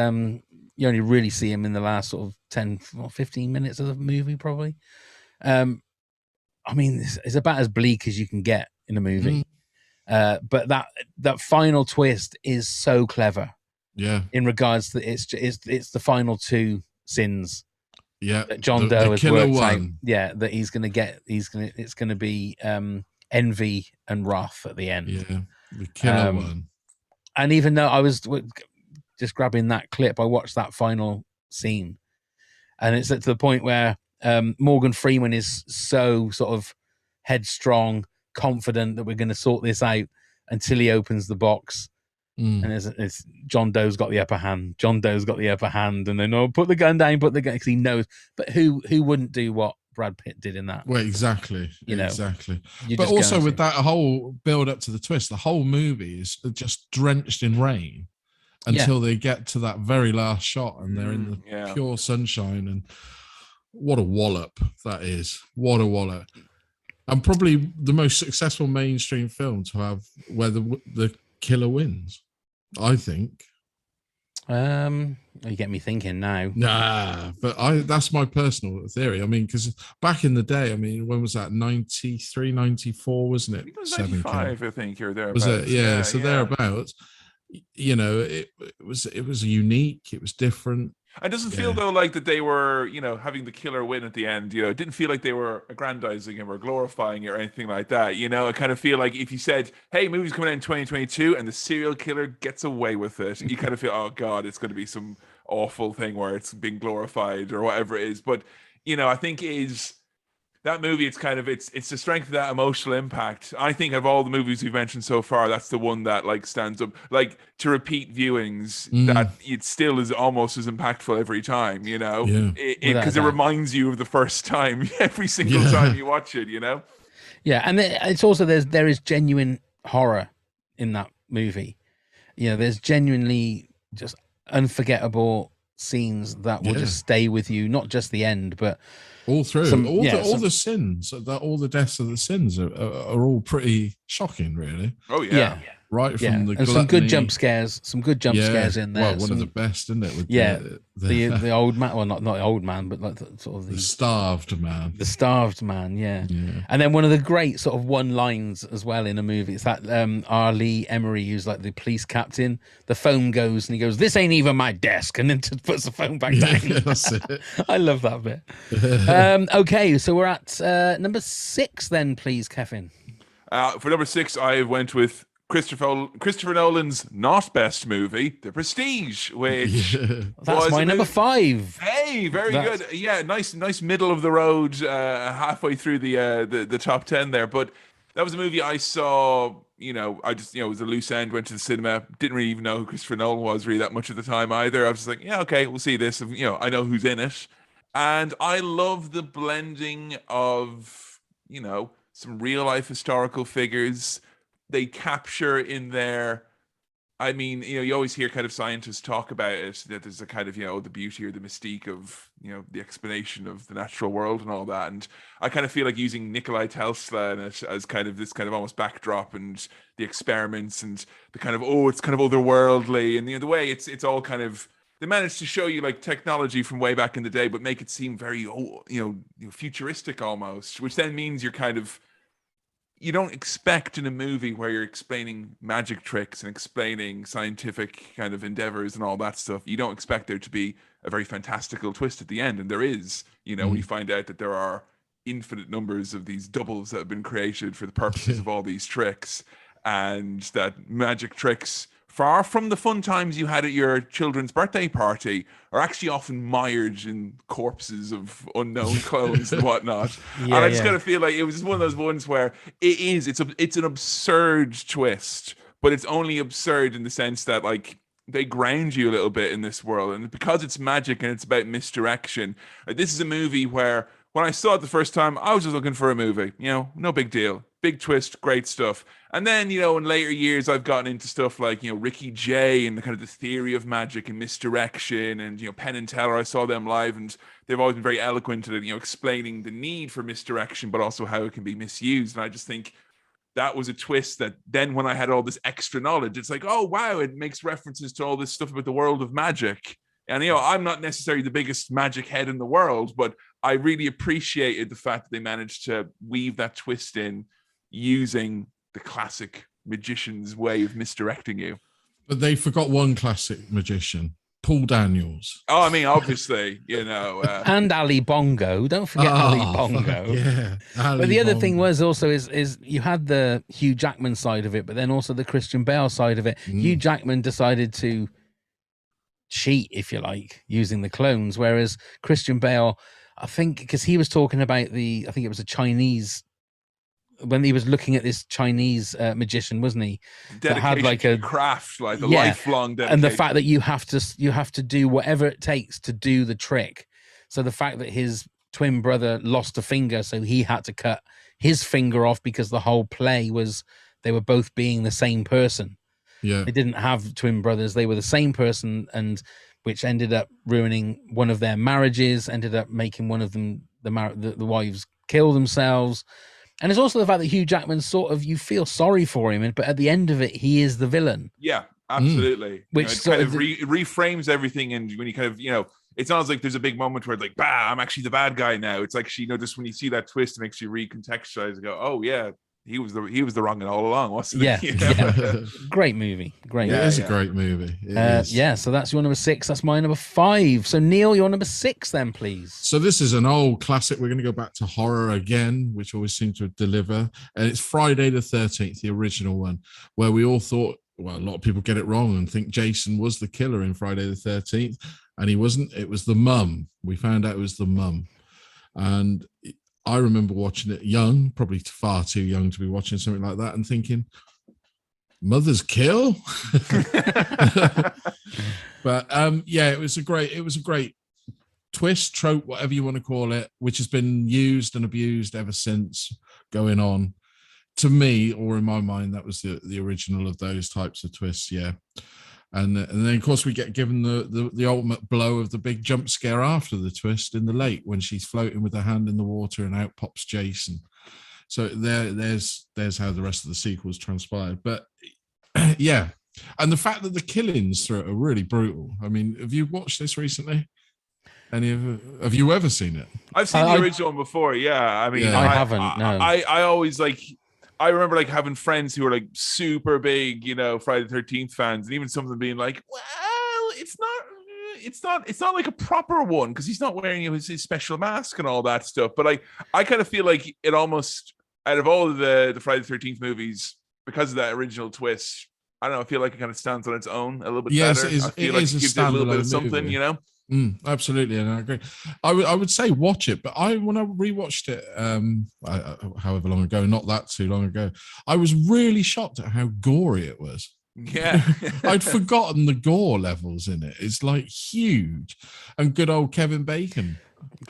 you only really see him in the last sort of 10 or 15 minutes of the movie, probably. I mean, it's about as bleak as you can get in a movie. But that final twist is so clever. Yeah. In regards to it's the final 2 sins. Yeah. That John Doe has worked out. Yeah, that it's gonna be envy and wrath at the end. Yeah. The killer one. And even though I was just grabbing that clip, I watched that final scene, and it's at the point where Morgan Freeman is so sort of headstrong, confident that we're going to sort this out until he opens the box. And it's John Doe's got the upper hand. And then, oh, put the gun down, because he knows. But who wouldn't do what Brad Pitt did in that? Well, exactly. Exactly. You But just also go with that whole build up to the twist, the whole movie is just drenched in rain until they get to that very last shot and they're in the pure sunshine. And what a wallop that is. What a wallop. And probably the most successful mainstream film to have where the killer wins, I think. You get me thinking now. Nah, but that's my personal theory. I mean, because back in the day, I mean, when was that? 93, 94, wasn't it? It was 95, I think, or thereabouts. Was it? Yeah, so thereabouts. You know, it was unique. It was different. It doesn't feel though like that they were, having the killer win at the end. It didn't feel like they were aggrandizing him or glorifying it or anything like that. I kind of feel like if you said, "Hey, movie's coming out in 2022," and the serial killer gets away with it, you kind of feel, "Oh God, it's going to be some awful thing where it's being glorified or whatever it is." But I think is that movie. It's kind of it's the strength of that emotional impact. I think of all the movies we've mentioned so far, that's the one that like stands up. Like to repeat viewings, that it still is almost as impactful every time. Because it reminds you of the first time every single time you watch it. Yeah, and it's also there is genuine horror in that movie. There's genuinely just unforgettable scenes that will just stay with you, not just the end, but all through. All the sins, all the deaths of the sins are all pretty shocking, really. Oh yeah. Right from the and some good jump scares, scares in there. Well, one of the best, isn't it? With the old man, well, not the old man, but like the starved man. The starved man, yeah. And then one of the great sort of one lines as well in a movie. It's that R. Lee Emery, who's like the police captain. The phone goes and he goes, "This ain't even my desk," and then puts the phone back down. That's it. I love that bit. Okay, so we're at number 6 then, please, Kefin. For number 6, I went with Christopher Nolan's not best movie, The Prestige, which that's my number 5. Hey, very good. Yeah, nice middle of the road, halfway through the top 10 there. But that was a movie I saw. I just it was a loose end. Went to the cinema. Didn't really even know who Christopher Nolan was really that much at the time either. I was just like, yeah, okay, we'll see this. I know who's in it, and I love the blending of some real life historical figures. They capture in there, I mean, you always hear kind of scientists talk about it, that there's a kind of, the beauty or the mystique of, the explanation of the natural world and all that. And I kind of feel like using Nikolai Tesla in it as kind of this kind of almost backdrop, and the experiments and the kind of, it's kind of otherworldly. And, the way it's all kind of, they managed to show you like technology from way back in the day, but make it seem very, futuristic almost, which then means you're kind of, you don't expect in a movie where you're explaining magic tricks and explaining scientific kind of endeavors and all that stuff, you don't expect there to be a very fantastical twist at the end. And there is, when you find out that there are infinite numbers of these doubles that have been created for the purposes of all these tricks, and that magic tricks, far from the fun times you had at your children's birthday party, are actually often mired in corpses of unknown clones and whatnot. And I just kind of feel like it was just one of those ones where it's an absurd twist, but it's only absurd in the sense that like they ground you a little bit in this world. And because it's magic and it's about misdirection, this is a movie where when I saw it the first time, I was just looking for a movie, no big deal. Big twist, great stuff. And then, in later years, I've gotten into stuff like, Ricky Jay and the kind of the theory of magic and misdirection, and, Penn and Teller. I saw them live, and they've always been very eloquent at, explaining the need for misdirection, but also how it can be misused. And I just think that was a twist that then when I had all this extra knowledge, it's like, oh, wow, it makes references to all this stuff about the world of magic. And, I'm not necessarily the biggest magic head in the world, but I really appreciated the fact that they managed to weave that twist in using the classic magician's way of misdirecting you. But they forgot one classic magician, Paul Daniels. Oh, I mean, obviously, and Ali Bongo. Don't forget Ali Bongo. Yeah. But the other thing was also is you had the Hugh Jackman side of it, but then also the Christian Bale side of it. Hugh Jackman decided to cheat, if you like, using the clones, whereas Christian Bale, I think, because he was talking about I think it was a Chinese, when he was looking at this Chinese magician, wasn't he? Dedication that had like a craft, like the lifelong dedication. And the fact that you have to do whatever it takes to do the trick. So the fact that his twin brother lost a finger, so he had to cut his finger off because the whole play was they were both being the same person. Yeah, they didn't have twin brothers; they were the same person, and which ended up ruining one of their marriages. Ended up making one of them the wives kill themselves. And it's also the fact that Hugh Jackman sort of, you feel sorry for him, but at the end of it, he is the villain. Yeah, absolutely. Which it kind of reframes everything, and when you kind of, it's not like there's a big moment where like, I'm actually the bad guy now. It's actually, just when you see that twist, it makes you recontextualize and go, oh yeah, he was the wrong one all along, wasn't he? Yeah. Great movie. Great. It is a great movie. Yeah. So that's your number 6. That's my number 5. So Neil, your number 6 then, please. So this is an old classic. We're going to go back to horror again, which always seems to deliver. And it's Friday the 13th, the original one, where we all thought, well, a lot of people get it wrong and think Jason was the killer in Friday the 13th. And he wasn't. It was the mum. We found out it was the mum. And I remember watching it young, probably far too young to be watching something like that, and thinking, "Mothers kill." But it was a great twist, trope, whatever you want to call it, which has been used and abused ever since, going on. To me, or in my mind, that was the original of those types of twists. Yeah. And then, of course, we get given the ultimate blow of the big jump scare after the twist in the lake when she's floating with her hand in the water and out pops Jason. So there's how the rest of the sequels transpired. But yeah, and the fact that the killings through it are really brutal. I mean, have you watched this recently? Have you ever seen it? I've seen the original one before. Yeah, I mean, I haven't. No, I always I remember like having friends who were like super big, Friday the 13th fans, and even some of them being like, well, it's not like a proper one because he's not wearing his special mask and all that stuff. But I kind of feel like it almost, out of all of the Friday the 13th movies, because of that original twist, I don't know, I feel like it kind of stands on its own a little bit better. I feel like it gives it a little bit of something, Absolutely, and I agree. I would say watch it, but when I rewatched it, however long ago, not that too long ago, I was really shocked at how gory it was. Yeah, I'd forgotten the gore levels in it. It's like huge, and good old Kevin Bacon.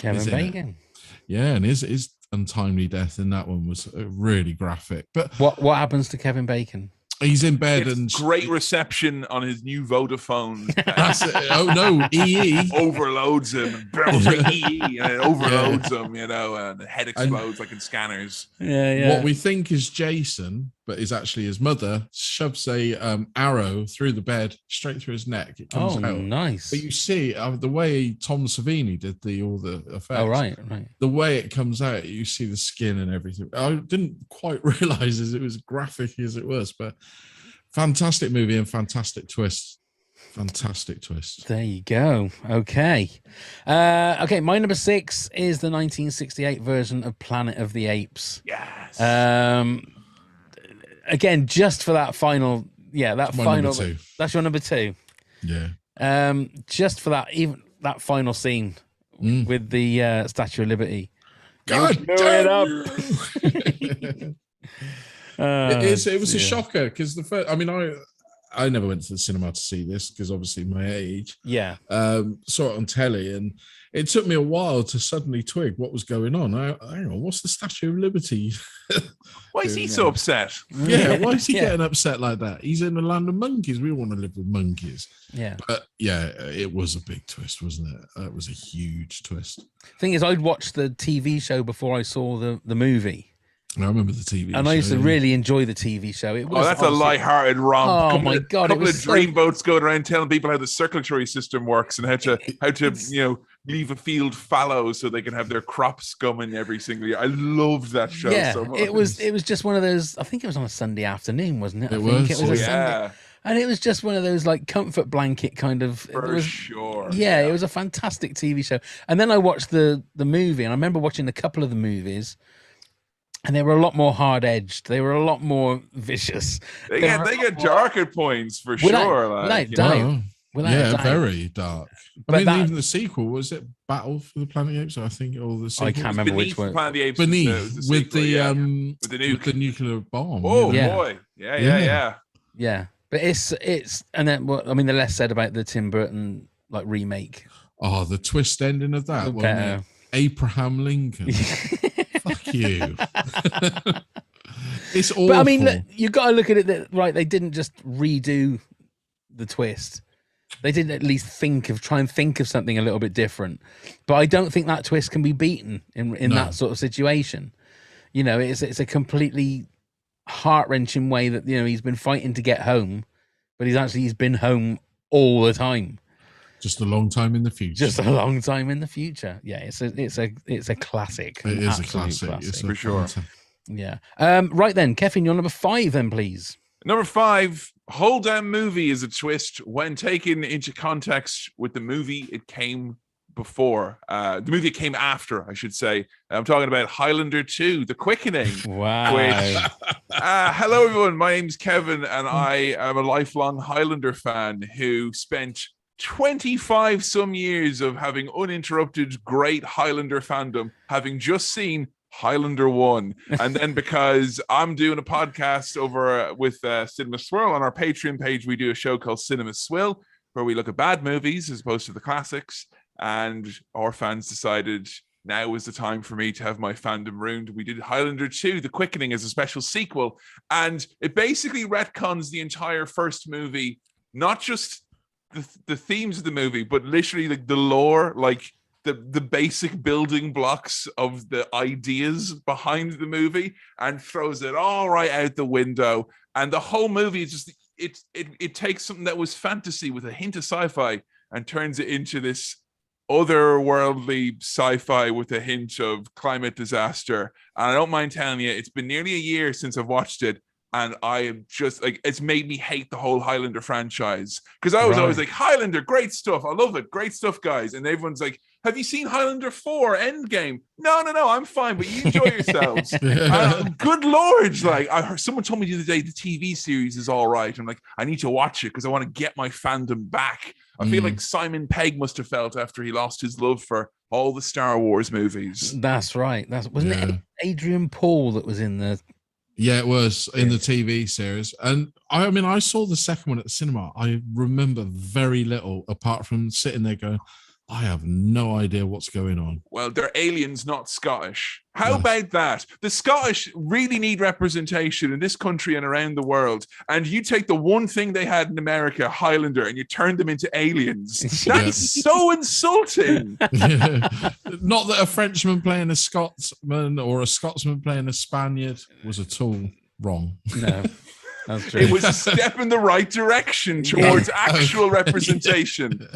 Yeah, and his untimely death in that one was really graphic. But what happens to Kevin Bacon? He's in bed and great reception on his new Vodafone. That's it. Oh no, EE overloads him. EE and it overloads him, and the head explodes like in Scanners. Yeah. What we think is Jason, but is actually his mother, shoves a arrow through the bed straight through his neck. It comes out. Nice. But you see the way Tom Savini did all the effects. Oh right. The way it comes out, you see the skin and everything. I didn't quite realize it was graphic as it was, but fantastic movie and fantastic twist. Fantastic twist. There you go. Okay. My number 6 is the 1968 version of Planet of the Apes. Yes. Again, just for that final, that's your number 2. Yeah. Just for that, even that final scene with the Statue of Liberty. God damn it it was a shocker because the first, I never went to the cinema to see this because obviously my age. Yeah. Saw it on telly, and it took me a while to suddenly twig what was going on. Hang on, what's the Statue of Liberty? Why is he so upset? Yeah, why is he getting upset like that? He's in the land of monkeys. We want to live with monkeys. Yeah. But yeah, it was a big twist, wasn't it? That was a huge twist. Thing is, I'd watched the TV show before I saw the movie. I remember the TV and show. I used to really enjoy the TV show. It was that's a light-hearted romp. Oh my God. A couple of dreamboats going around telling people how the circulatory system works and how to leave a field fallow so they can have their crops coming every single year. I loved that show so much. It was just one of those, I think it was on a Sunday afternoon, wasn't it? It was a Sunday. And it was just one of those like comfort blanket kind of. Sure. Yeah, it was a fantastic TV show. And then I watched the movie, and I remember watching a couple of the movies. And they were a lot more hard-edged. They were a lot more vicious. They get dark at points for sure. Without doubt. Very dark. Even the sequel, was it Battle for the Planet of the Apes? I think, or the sequel. I can't remember which one. Planet of the Apes Beneath, with the nuclear bomb. Oh boy, yeah. But it's and then the less said about the Tim Burton remake. Oh, the twist ending of that one. Abraham Lincoln. Fuck you. It's awful. But you've got to look at it right. They didn't just redo the twist. They did at least try and think of something a little bit different. But I don't think that twist can be beaten in that sort of situation. You know, it's a completely heart-wrenching way that, you know, he's been fighting to get home, but he's been home all the time. Just a long time in the future. Just a long time in the future. Yeah, it's a classic. It is a classic. It's for sure. Yeah. Right then, Kefin, you're number 5 then, please. Number 5, whole damn movie is a twist when taken into context with the movie it came before. The movie it came after, I should say. I'm talking about Highlander 2, The Quickening. Wow. Hello, everyone. My name's Kevin, and I am a lifelong Highlander fan who spent 25 some years of having uninterrupted great Highlander fandom, having just seen Highlander 1. And then because I'm doing a podcast over with Cinema Swirl on our Patreon page, we do a show called Cinema Swirl, where we look at bad movies as opposed to the classics. And our fans decided now was the time for me to have my fandom ruined. We did Highlander 2, The Quickening, as a special sequel. And it basically retcons the entire first movie, not just the themes of the movie, but literally like the lore, like the basic building blocks of the ideas behind the movie, and throws it all right out the window. And the whole movie is just it takes something that was fantasy with a hint of sci-fi and turns it into this otherworldly sci-fi with a hint of climate disaster. And I don't mind telling you, it's been nearly a year since I've watched it, and I am just like, it's made me hate the whole Highlander franchise, because I was always like, Highlander, great stuff, I love it, great stuff, guys. And everyone's like, have you seen Highlander 4 Endgame? No, I'm fine, but you enjoy yourselves. Good lord, like I heard someone told me the other day the TV series is all right. I'm like, I need to watch it because I want to get my fandom back. I feel like Simon Pegg must have felt after he lost his love for all the Star Wars movies. That's right. Wasn't it Adrian Paul that was in the... Yeah, it was in the TV series. And I mean, I saw the second one at the cinema. I remember very little apart from sitting there going, I have no idea what's going on. Well, they're aliens, not Scottish. How about that? The Scottish really need representation in this country and around the world. And you take the one thing they had in America, Highlander, and you turn them into aliens. That's so insulting. Not that a Frenchman playing a Scotsman or a Scotsman playing a Spaniard was at all wrong. No. That's true. It was a step in the right direction towards actual representation.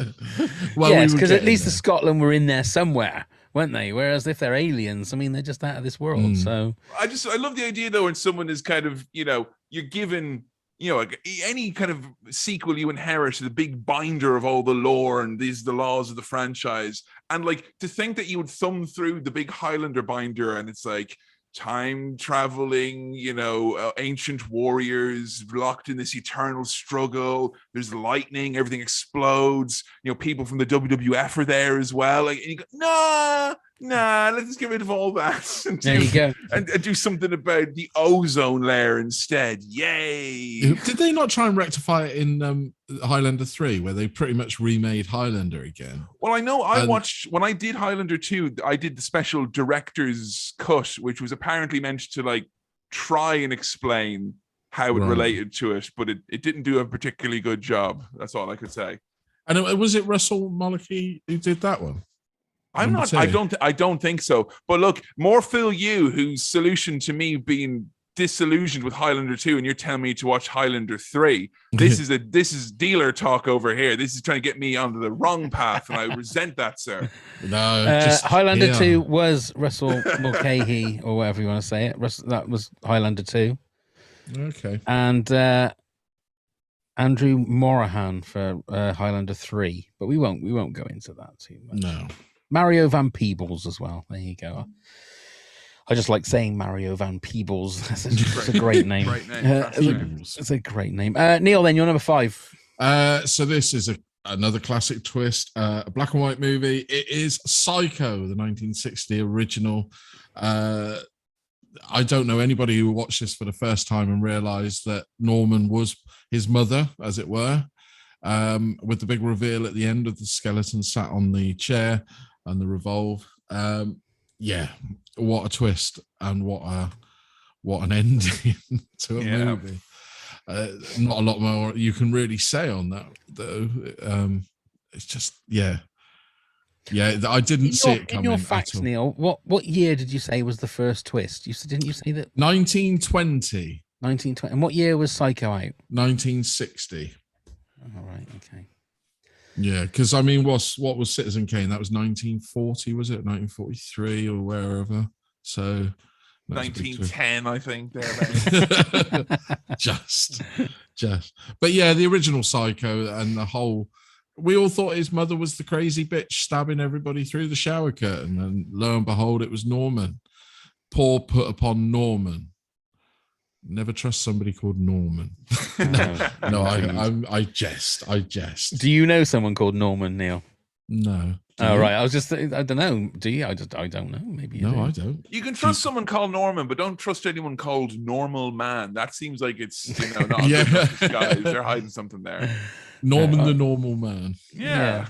Well, yes, because at least the Scotland were in there somewhere, weren't they? Whereas if they're aliens, I mean, they're just out of this world. So I love the idea though, when someone is kind of, you know, you're given, you know, any kind of sequel you inherit the big binder of all the lore and these the laws of the franchise, and like to think that you would thumb through the big Highlander binder and it's like time traveling, you know, ancient warriors locked in this eternal struggle. There's lightning, everything explodes. You know, people from the WWF are there as well. Like, and you go, nah, let's just get rid of all that. And there you go. And do something about the ozone layer instead. Yay! Did they not try and rectify it in Highlander 3, where they pretty much remade Highlander again? Well, I know I watched, when I did Highlander 2, I did the special director's cut, which was apparently meant to like try and explain how it related to it, but it didn't do a particularly good job. That's all I could say. And was it Russell Mulcahy who did that one? I don't think so. But look, more fool you, whose solution to me being disillusioned with Highlander 2, and you're telling me to watch Highlander 3. This is dealer talk over here. This is trying to get me onto the wrong path, and I resent that, sir. No, Highlander 2 was Russell Mulcahy, or whatever you want to say it. That was Highlander 2. Okay. And Andrew Morahan for Highlander 3, but we won't go into that too much. No. Mario Van Peebles as well. There you go. I just like saying Mario Van Peebles. It's a great name. Great name. It's a great name. Neil, then you're number 5. So this is another classic twist, a black and white movie. It is Psycho, the 1960 original. I don't know anybody who watched this for the first time and realized that Norman was his mother, as it were, with the big reveal at the end of the skeleton sat on the chair and the revolve. Yeah, what a twist, and what an ending to a movie. Not a lot more you can really say on that, though. It's just, Yeah, I didn't see it coming in your at facts, all. Neil, what year did you say was the first twist? Didn't you say that 1920. 1920? And what year was Psycho out? 1960. All right, okay. Yeah, because I mean, what was Citizen Kane? That was 1940, was it? 1943 or wherever. So 1910, I think. just. But yeah, the original Psycho and the whole. We all thought his mother was the crazy bitch stabbing everybody through the shower curtain, and lo and behold, it was Norman. Paul put upon Norman. Never trust somebody called Norman. no, I jest. Do you know someone called Norman, Neil? No. Oh, right. I was just, I don't know. Do you? I don't know. Maybe you do. I don't. You can trust someone called Norman, but don't trust anyone called Normal Man. That seems like it's, not a good disguise. They're hiding something there. Norman the Normal Man. Yeah.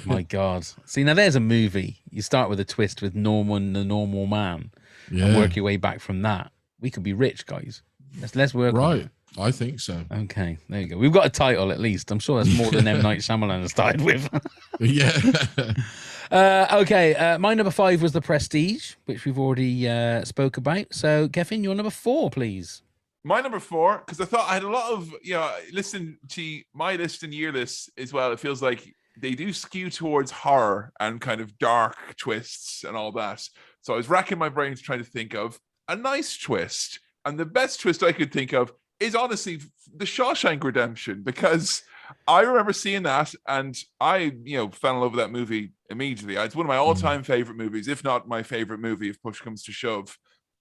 My God. See, now there's a movie. You start with a twist with Norman the Normal Man and work your way back from that. We could be rich, guys. Let's work on it. I think so. Okay, there you go. We've got a title at least. I'm sure that's more than M. Night Shyamalan started with. Yeah. Okay, my number 5 was The Prestige, which we've already spoke about. So, Kefin, your number 4, please. My number 4, because I thought I had a lot of, listen to my list and your list as well. It feels like they do skew towards horror and kind of dark twists and all that. So I was racking my brains trying to think of a nice twist. And the best twist I could think of is honestly the Shawshank Redemption, because I remember seeing that and I, fell in love with that movie immediately. It's one of my all-time favorite movies, if not my favorite movie, if push comes to shove.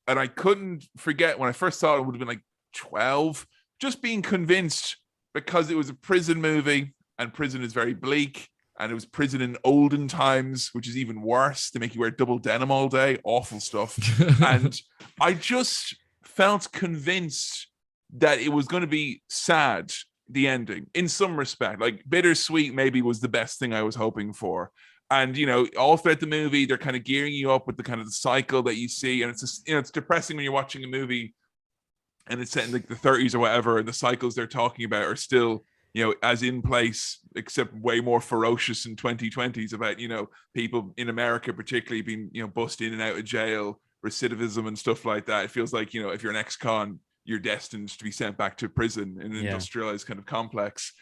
And I couldn't forget when I first saw it, it would have been like 12, just being convinced, because it was a prison movie and prison is very bleak. And it was prison in olden times, which is even worse. They make you wear double denim all day. Awful stuff. And I just felt convinced that it was going to be sad, the ending, in some respect. Like bittersweet maybe was the best thing I was hoping for. And, all throughout the movie, they're kind of gearing you up with the kind of the cycle that you see. And it's just, it's depressing when you're watching a movie and it's set in like the 30s or whatever, and the cycles they're talking about are still, as in place, except way more ferocious in 2020s about, people in America particularly being, bussed in and out of jail, recidivism and stuff like that. It feels like, if you're an ex-con, you're destined to be sent back to prison in an industrialized kind of complex.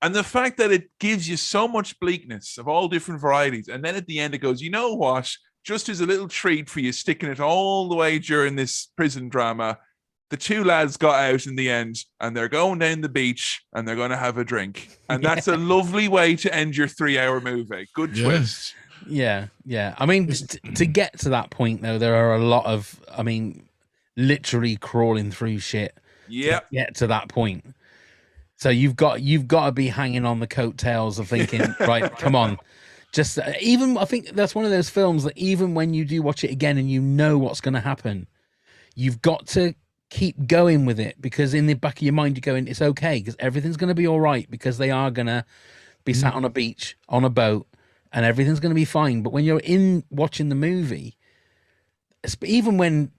And the fact that it gives you so much bleakness of all different varieties. And then at the end, it goes, you know what? Just as a little treat for you, sticking it all the way during this prison drama, the two lads got out in the end and they're going down the beach and they're going to have a drink. And that's a lovely way to end your 3-hour movie. Good twist. Yeah. I mean, to get to that point, though, there are a lot of, literally crawling through shit to get to that point. So you've got to be hanging on the coattails of thinking, right, come on. Just even, I think that's one of those films that even when you do watch it again and you know what's going to happen, you've got to keep going with it, because in the back of your mind you're going, it's okay, because everything's going to be all right, because they are going to be sat on a beach on a boat and everything's going to be fine. But when you're in watching the movie, even when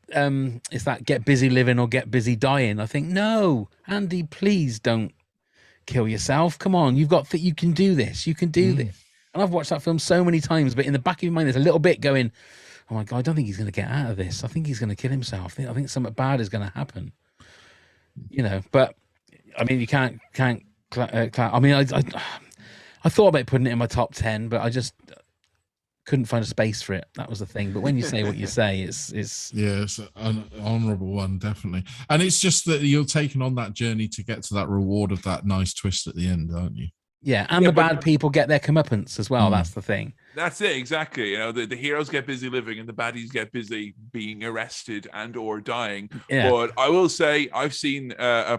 it's that get busy living or get busy dying, I think, no, Andy, please don't kill yourself. Come on, you can do this. You can do this. And I've watched that film so many times, but in the back of your mind there's a little bit going, oh my God, I don't think he's going to get out of this. I think he's going to kill himself. I think something bad is going to happen. But I mean, you can't. I mean, I thought about putting it in my top 10, but I just couldn't find a space for it. That was the thing. But when you say what you say, it's an honorable one, definitely. And it's just that you're taking on that journey to get to that reward of that nice twist at the end, aren't you? Yeah, and the bad people get their comeuppance as well. That's the thing. That's it, exactly. The heroes get busy living and the baddies get busy being arrested and or dying. Yeah. But I will say I've seen a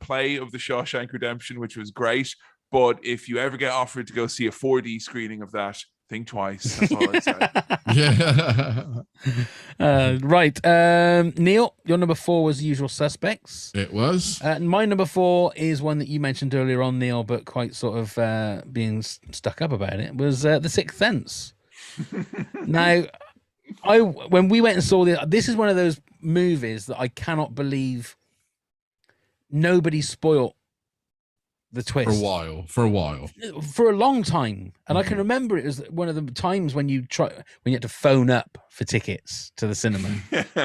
play of The Shawshank Redemption, which was great. But if you ever get offered to go see a 4D screening of that, think twice. That's all I'd say. Yeah. Right. Neil, your number 4 was Usual Suspects. It was. My number 4 is one that you mentioned earlier on, Neil, but quite sort of being stuck up about it, was The Sixth Sense. Now, when we went and saw this is one of those movies that I cannot believe nobody spoilt the twist for a while, for a long time. And I can remember it as one of the times when you had to phone up for tickets to the cinema.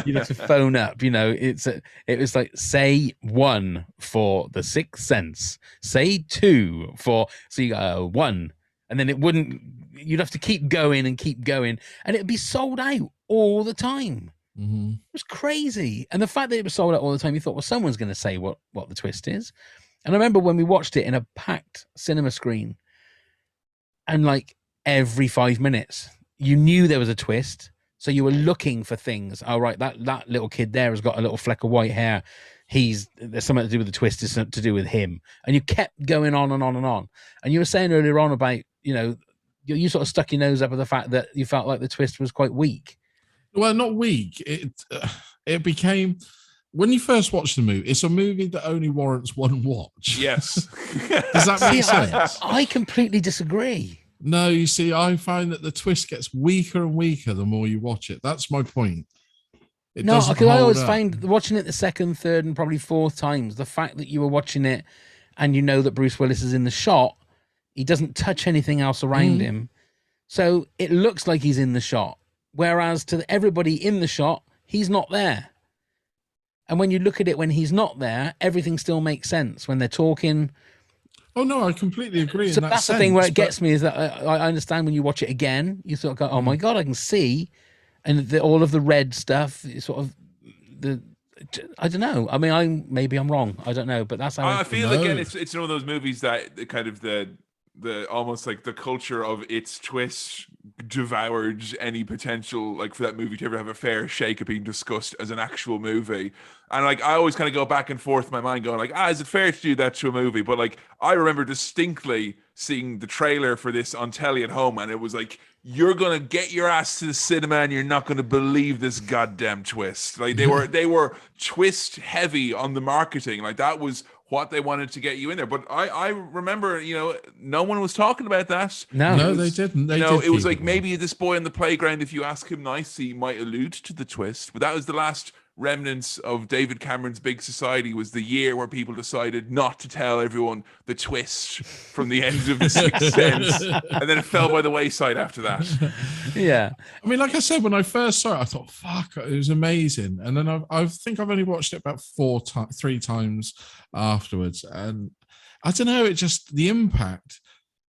You had to phone up, it was like, say 1 for The Sixth Sense, say 2 for, so you go 1, and then you'd have to keep going, and it'd be sold out all the time. It was crazy. And the fact that it was sold out all the time, you thought, well, someone's going to say what the twist is. And I remember when we watched it in a packed cinema screen, and like every 5 minutes, you knew there was a twist. So you were looking for things. Oh, right, that little kid there has got a little fleck of white hair. There's something to do with the twist. It's something to do with him. And you kept going on and on and on. And you were saying earlier on about, you sort of stuck your nose up at the fact that you felt like the twist was quite weak. Well, not weak. It became, when you first watch the movie, it's a movie that only warrants one watch. Yes. Does that make sense? I completely disagree. No, you see, I find that the twist gets weaker and weaker the more you watch it. That's my point. Because I always find watching it the second, third, and probably fourth times, the fact that you were watching it and you know that Bruce Willis is in the shot, he doesn't touch anything else around him. So it looks like he's in the shot. Whereas to everybody in the shot, he's not there. And when you look at it when he's not there, everything still makes sense when they're talking. Oh, no, I completely agree. So that's the thing where it gets me, is that I understand when you watch it again, you sort of go, oh my God, I can see. And all of the red stuff, sort of, I don't know. I mean, maybe I'm wrong. I don't know, but that's how I feel. Again, it's one of those movies that kind of the almost like the culture of its twist devoured any potential like for that movie to ever have a fair shake of being discussed as an actual movie. And like I always kind of go back and forth in my mind going like, is it fair to do that to a movie? But like I remember distinctly seeing the trailer for this on telly at home, and it was like, you're gonna get your ass to the cinema and you're not gonna believe this goddamn twist. Like they were twist heavy on the marketing. Like that was what they wanted to get you in there. But I remember, no one was talking about that. No, they didn't. It was like maybe this boy on the playground, if you ask him nicely, might allude to the twist. But that was the last remnants of David Cameron's Big Society, was the year where people decided not to tell everyone the twist from the end of The Sixth Sense. And then it fell by the wayside after that. Yeah. I mean, like I said, when I first saw it, I thought, fuck, it was amazing. And then I think I've only watched it about 3 times afterwards. And I don't know, it just, the impact,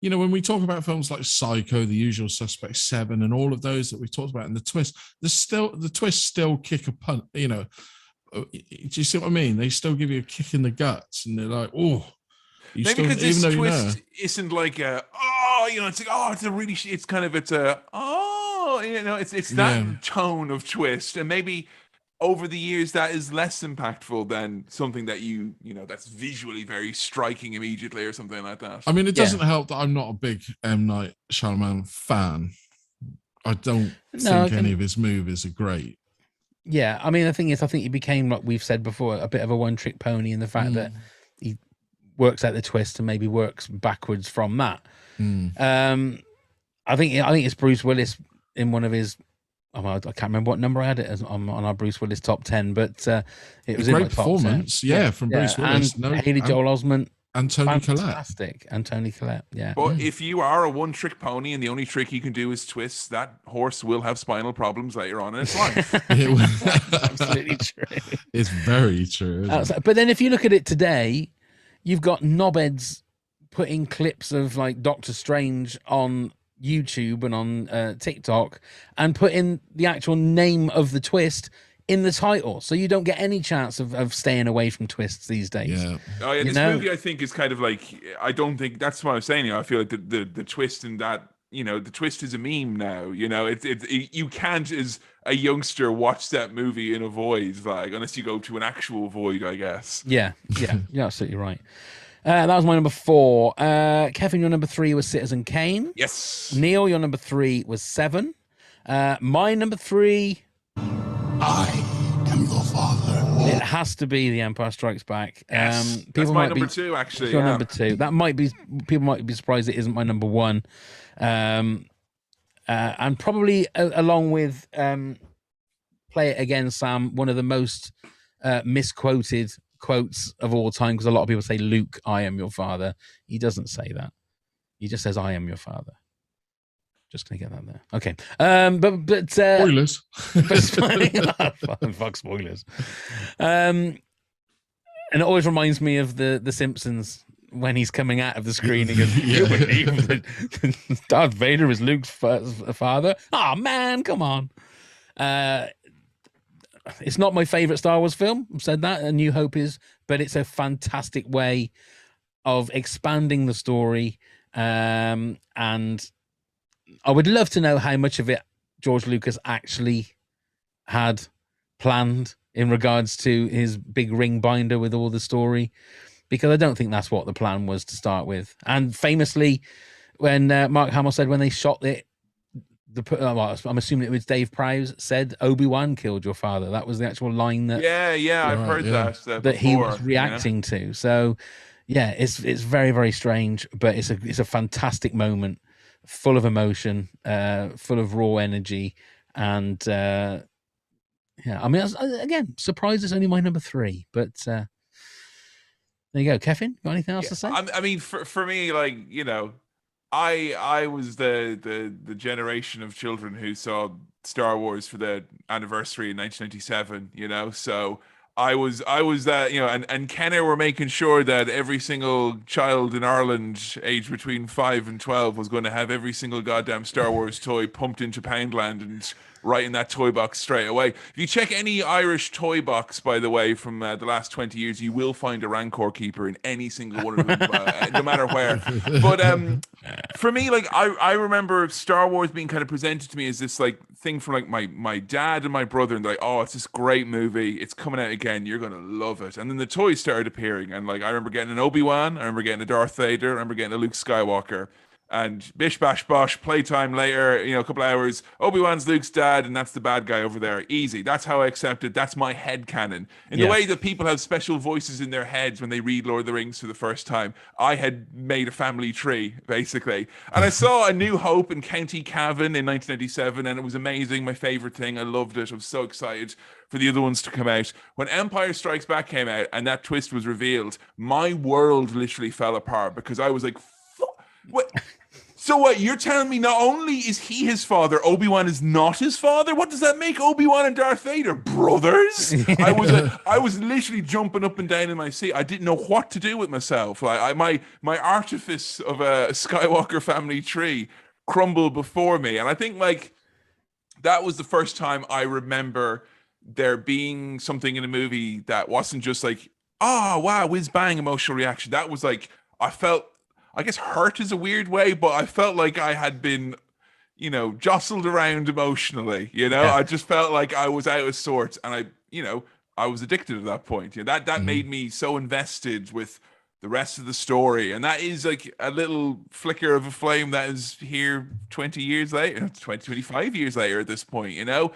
when we talk about films like Psycho, The Usual Suspects, 7, and all of those that we've talked about, and the twists still kick a punt, do you see what I mean? They still give you a kick in the guts, and they're like, oh, maybe still, because this twist isn't like it's like, it's a really, it's kind of, it's that tone of twist, and maybe over the years that is less impactful than something that that's visually very striking immediately or something like that. I mean, it doesn't help that I'm not a big M. Night Shyamalan fan. I don't think any of his movies are great. Yeah, I mean, the thing is, I think he became, like we've said before, a bit of a one-trick pony in the fact that he works out the twist and maybe works backwards from that. I think it's Bruce Willis in one of his, I can't remember what number I had it as on our Bruce Willis top 10, but it was a great performance, from Bruce Willis. And Haley Joel Osment. And Tony Collette. Fantastic. And Tony Collette, yeah. But if you are a one-trick pony and the only trick you can do is twist, that horse will have spinal problems later on in its life. Absolutely true. It's very true. But then if you look at it today, you've got knobheads putting clips of like Doctor Strange on YouTube and on TikTok and putting the actual name of the twist in the title, so you don't get any chance of staying away from twists these days. This movie I think is kind of like, I don't think that's what I was saying. I feel like the twist in that, the twist is a meme now. You can't as a youngster watch that movie in a void, like, unless you go to an actual void, I guess. You're absolutely right. That was my number 4. Kevin, your number 3 was Citizen Kane. Yes. Neil, your number 3 was 7. My number 3, I am your father. it has to be The Empire Strikes Back. Yes. That's my number 2, actually. Your number 2. That might be, people might be surprised it isn't my number 1. And probably along with Play It Again, Sam, one of the most misquoted quotes of all time, because a lot of people say, Luke, I am your father. He doesn't say that. He just says, I am your father. Just gonna get that there. Okay. But Spoilers. Fuck spoilers. And it always reminds me of the Simpsons when he's coming out of the screen. He goes, "You believe that Darth Vader is Luke's father?" Oh man, come on. It's not my favorite Star Wars film. I've said that. A New Hope is, but it's a fantastic way of expanding the story. And I would love to know how much of it George Lucas actually had planned in regards to his big ring binder with all the story, because I don't think that's what the plan was to start with. And famously, when Mark Hamill said when they shot it, I'm assuming it was Dave Prowse said, Obi-Wan killed your father. That was the actual line that I've heard that before, he was reacting to. So yeah, it's very, very strange, but it's a fantastic moment, full of emotion, full of raw energy, and I mean, again, surprised it's only my number 3, but there you go. Kefin, got anything else to say? I mean, for me, like, I was the generation of children who saw Star Wars for the anniversary in 1997, so I was that, and Kenner were making sure that every single child in Ireland aged between 5 and 12 was going to have every single goddamn Star Wars toy pumped into Poundland and right in that toy box straight away. If you check any Irish toy box, by the way, from the last 20 years, you will find a Rancor keeper in any single one of them, no matter where. But for me, like, I remember Star Wars being kind of presented to me as this like thing from like my dad and my brother, and they're like, oh, it's this great movie, it's coming out again, you're gonna love it. And then the toys started appearing, and like I remember getting an Obi-Wan, I remember getting a Darth Vader, I remember getting a Luke Skywalker. And bish bash bosh, playtime later, a couple hours, Obi-Wan's Luke's dad, and that's the bad guy over there. Easy. That's how I accept it. That's my head canon. In the way that people have special voices in their heads when they read Lord of the Rings for the first time, I had made a family tree, basically. And I saw A New Hope in County Cavan in 1997, and it was amazing. My favorite thing. I loved it. I was so excited for the other ones to come out. When Empire Strikes Back came out and that twist was revealed, my world literally fell apart, because I was like, what? So what, you're telling me not only is he his father, Obi-Wan is not his father? What does that make Obi-Wan and Darth Vader? Brothers? I was literally jumping up and down in my seat. I didn't know what to do with myself. Like my artifice of a Skywalker family tree crumbled before me. And I think like that was the first time I remember there being something in a movie that wasn't just like, oh wow, whiz bang emotional reaction. That was like, I felt, I guess hurt is a weird way, but I felt like I had been, jostled around emotionally, Yeah. I just felt like I was out of sorts, and I was addicted at that point. That made me so invested with the rest of the story. And that is like a little flicker of a flame that is here 20 years later, 25 years later at this point, And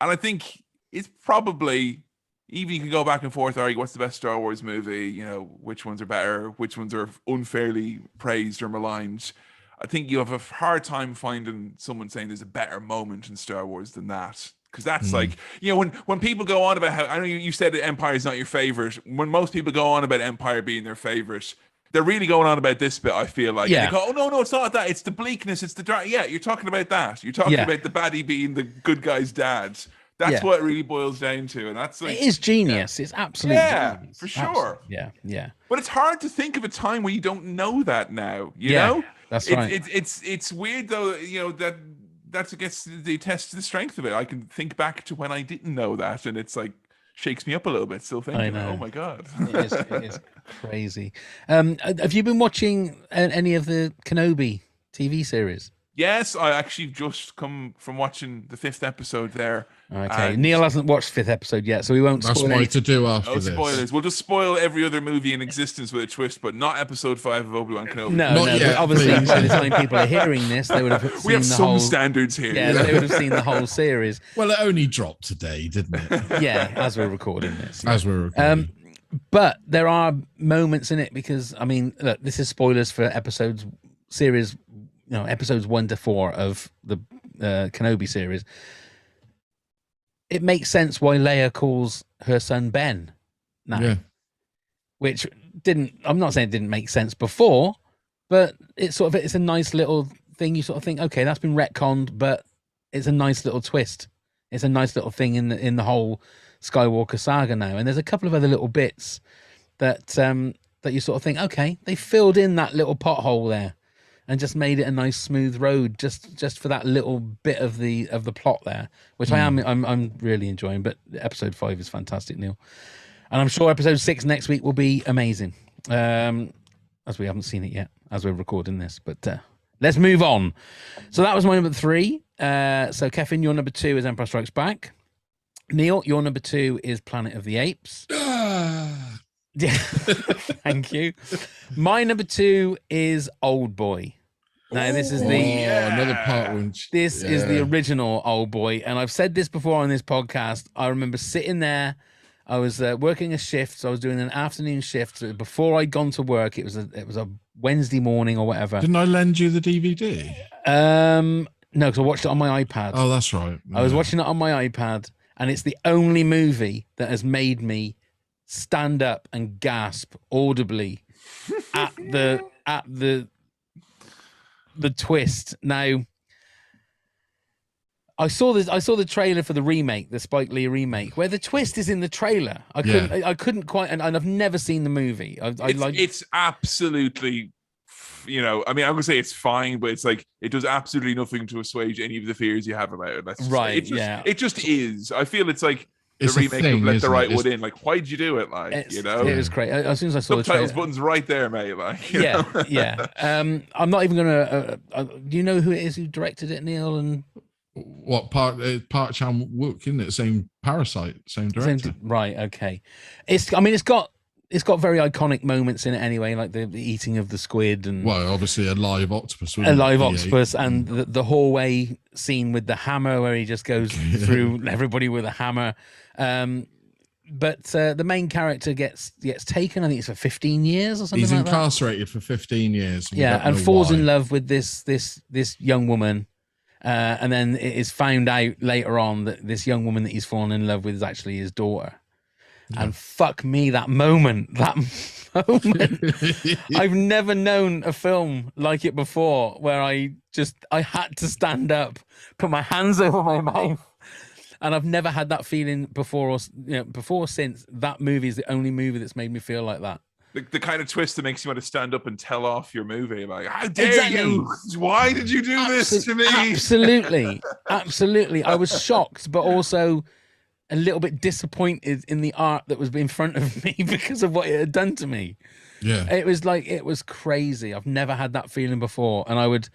I think it's probably, even you can go back and forth, argue what's the best Star Wars movie, which ones are better, which ones are unfairly praised or maligned. I think you have a hard time finding someone saying there's a better moment in Star Wars than that. Because that's like, when people go on about how, I know you said that Empire is not your favorite. When most people go on about Empire being their favorite, they're really going on about this bit, I feel like. Yeah. They go, oh, no, it's not that. It's the bleakness. It's the dark. Yeah, you're talking about that. You're talking about the baddie being the good guy's dad. That's what it really boils down to, and that's like, it is genius. It's absolutely genius. For sure. Yeah. But it's hard to think of a time where you don't know that now. You know, that's right. It's weird though. That's against the test of the strength of it. I can think back to when I didn't know that, and it's like shakes me up a little bit. Still thinking, oh my god, it is crazy. Have you been watching any of the Kenobi TV series? Yes, I actually just come from watching the 5th episode there. Okay, Neil hasn't watched 5th episode yet, so we won't spoil anything. That's what to do after this. Spoilers. We'll just spoil every other movie in existence with a twist, but not episode 5 of Obi-Wan Kenobi. No, but obviously by the time people are hearing this, they would have seen we have the some whole standards here. Yeah, they would have seen the whole series. Well, it only dropped today, didn't it? Yeah, as we're recording this. As we're recording. But there are moments in it, because I mean, look, this is spoilers for episodes 1 to 4 of the Kenobi series. It makes sense why Leia calls her son Ben now. which I'm not saying it didn't make sense before, but it's a nice little thing. You sort of think, okay, that's been retconned, but it's a nice little twist. It's a nice little thing in the whole Skywalker saga now. And there's a couple of other little bits that that you sort of think, okay, they filled in that little pothole there and just made it a nice smooth road just for that little bit of the plot there, which I'm really enjoying. But episode 5 is fantastic, Neil. And I'm sure episode 6 next week will be amazing. As we haven't seen it yet as we're recording this, but let's move on. So that was my number 3. So Kefin, your number 2 is Empire Strikes Back. Neil, your number 2 is Planet of the Apes. Yeah, thank you. My number 2 is Old Boy. Now this is another part one. This is the original Old Boy, and I've said this before on this podcast. I remember sitting there. I was working a shift, so I was doing an afternoon shift before I'd gone to work. It was a Wednesday morning or whatever. Didn't I lend you the DVD? No, because I watched it on my iPad. Oh, that's right. I was watching it on my iPad, and it's the only movie that has made me stand up and gasp audibly at the twist. Now, I saw the trailer for the remake, the Spike Lee remake, where the twist is in the trailer. I couldn't quite, and I've never seen the movie. It's absolutely, you know, I mean, I'm gonna say it's fine, but it's like it does absolutely nothing to assuage any of the fears you have about it. It just is. I feel it's like the remake of Let the Right One In. Like, why did you do it? Like, you know, it was great. As soon as I saw subtitles the trailer, button's right there, mate. Like, yeah. I'm not even gonna. Do you know who it is who directed it, Neil? And what Park Chan Wook, isn't it? Same Parasite, same director. Right. Okay. It's got very iconic moments in it anyway, like the eating of the squid and obviously a live octopus. And the hallway scene with the hammer where he just goes through everybody with a hammer. But the main character gets taken. I think it's for 15 years or something. He's like incarcerated for 15 years. And falls in love with this young woman. And then it is found out later on that this young woman that he's fallen in love with is actually his daughter. Yeah. And fuck me, that moment. I've never known a film like it before, where I had to stand up, put my hands over my mouth. And I've never had that feeling before or since. That movie is the only movie that's made me feel like that. The kind of twist that makes you want to stand up and tell off your movie. Like, how dare you? Why did you do this to me? Absolutely. I was shocked, but also a little bit disappointed in the art that was in front of me because of what it had done to me. Yeah. It was crazy. I've never had that feeling before. And I would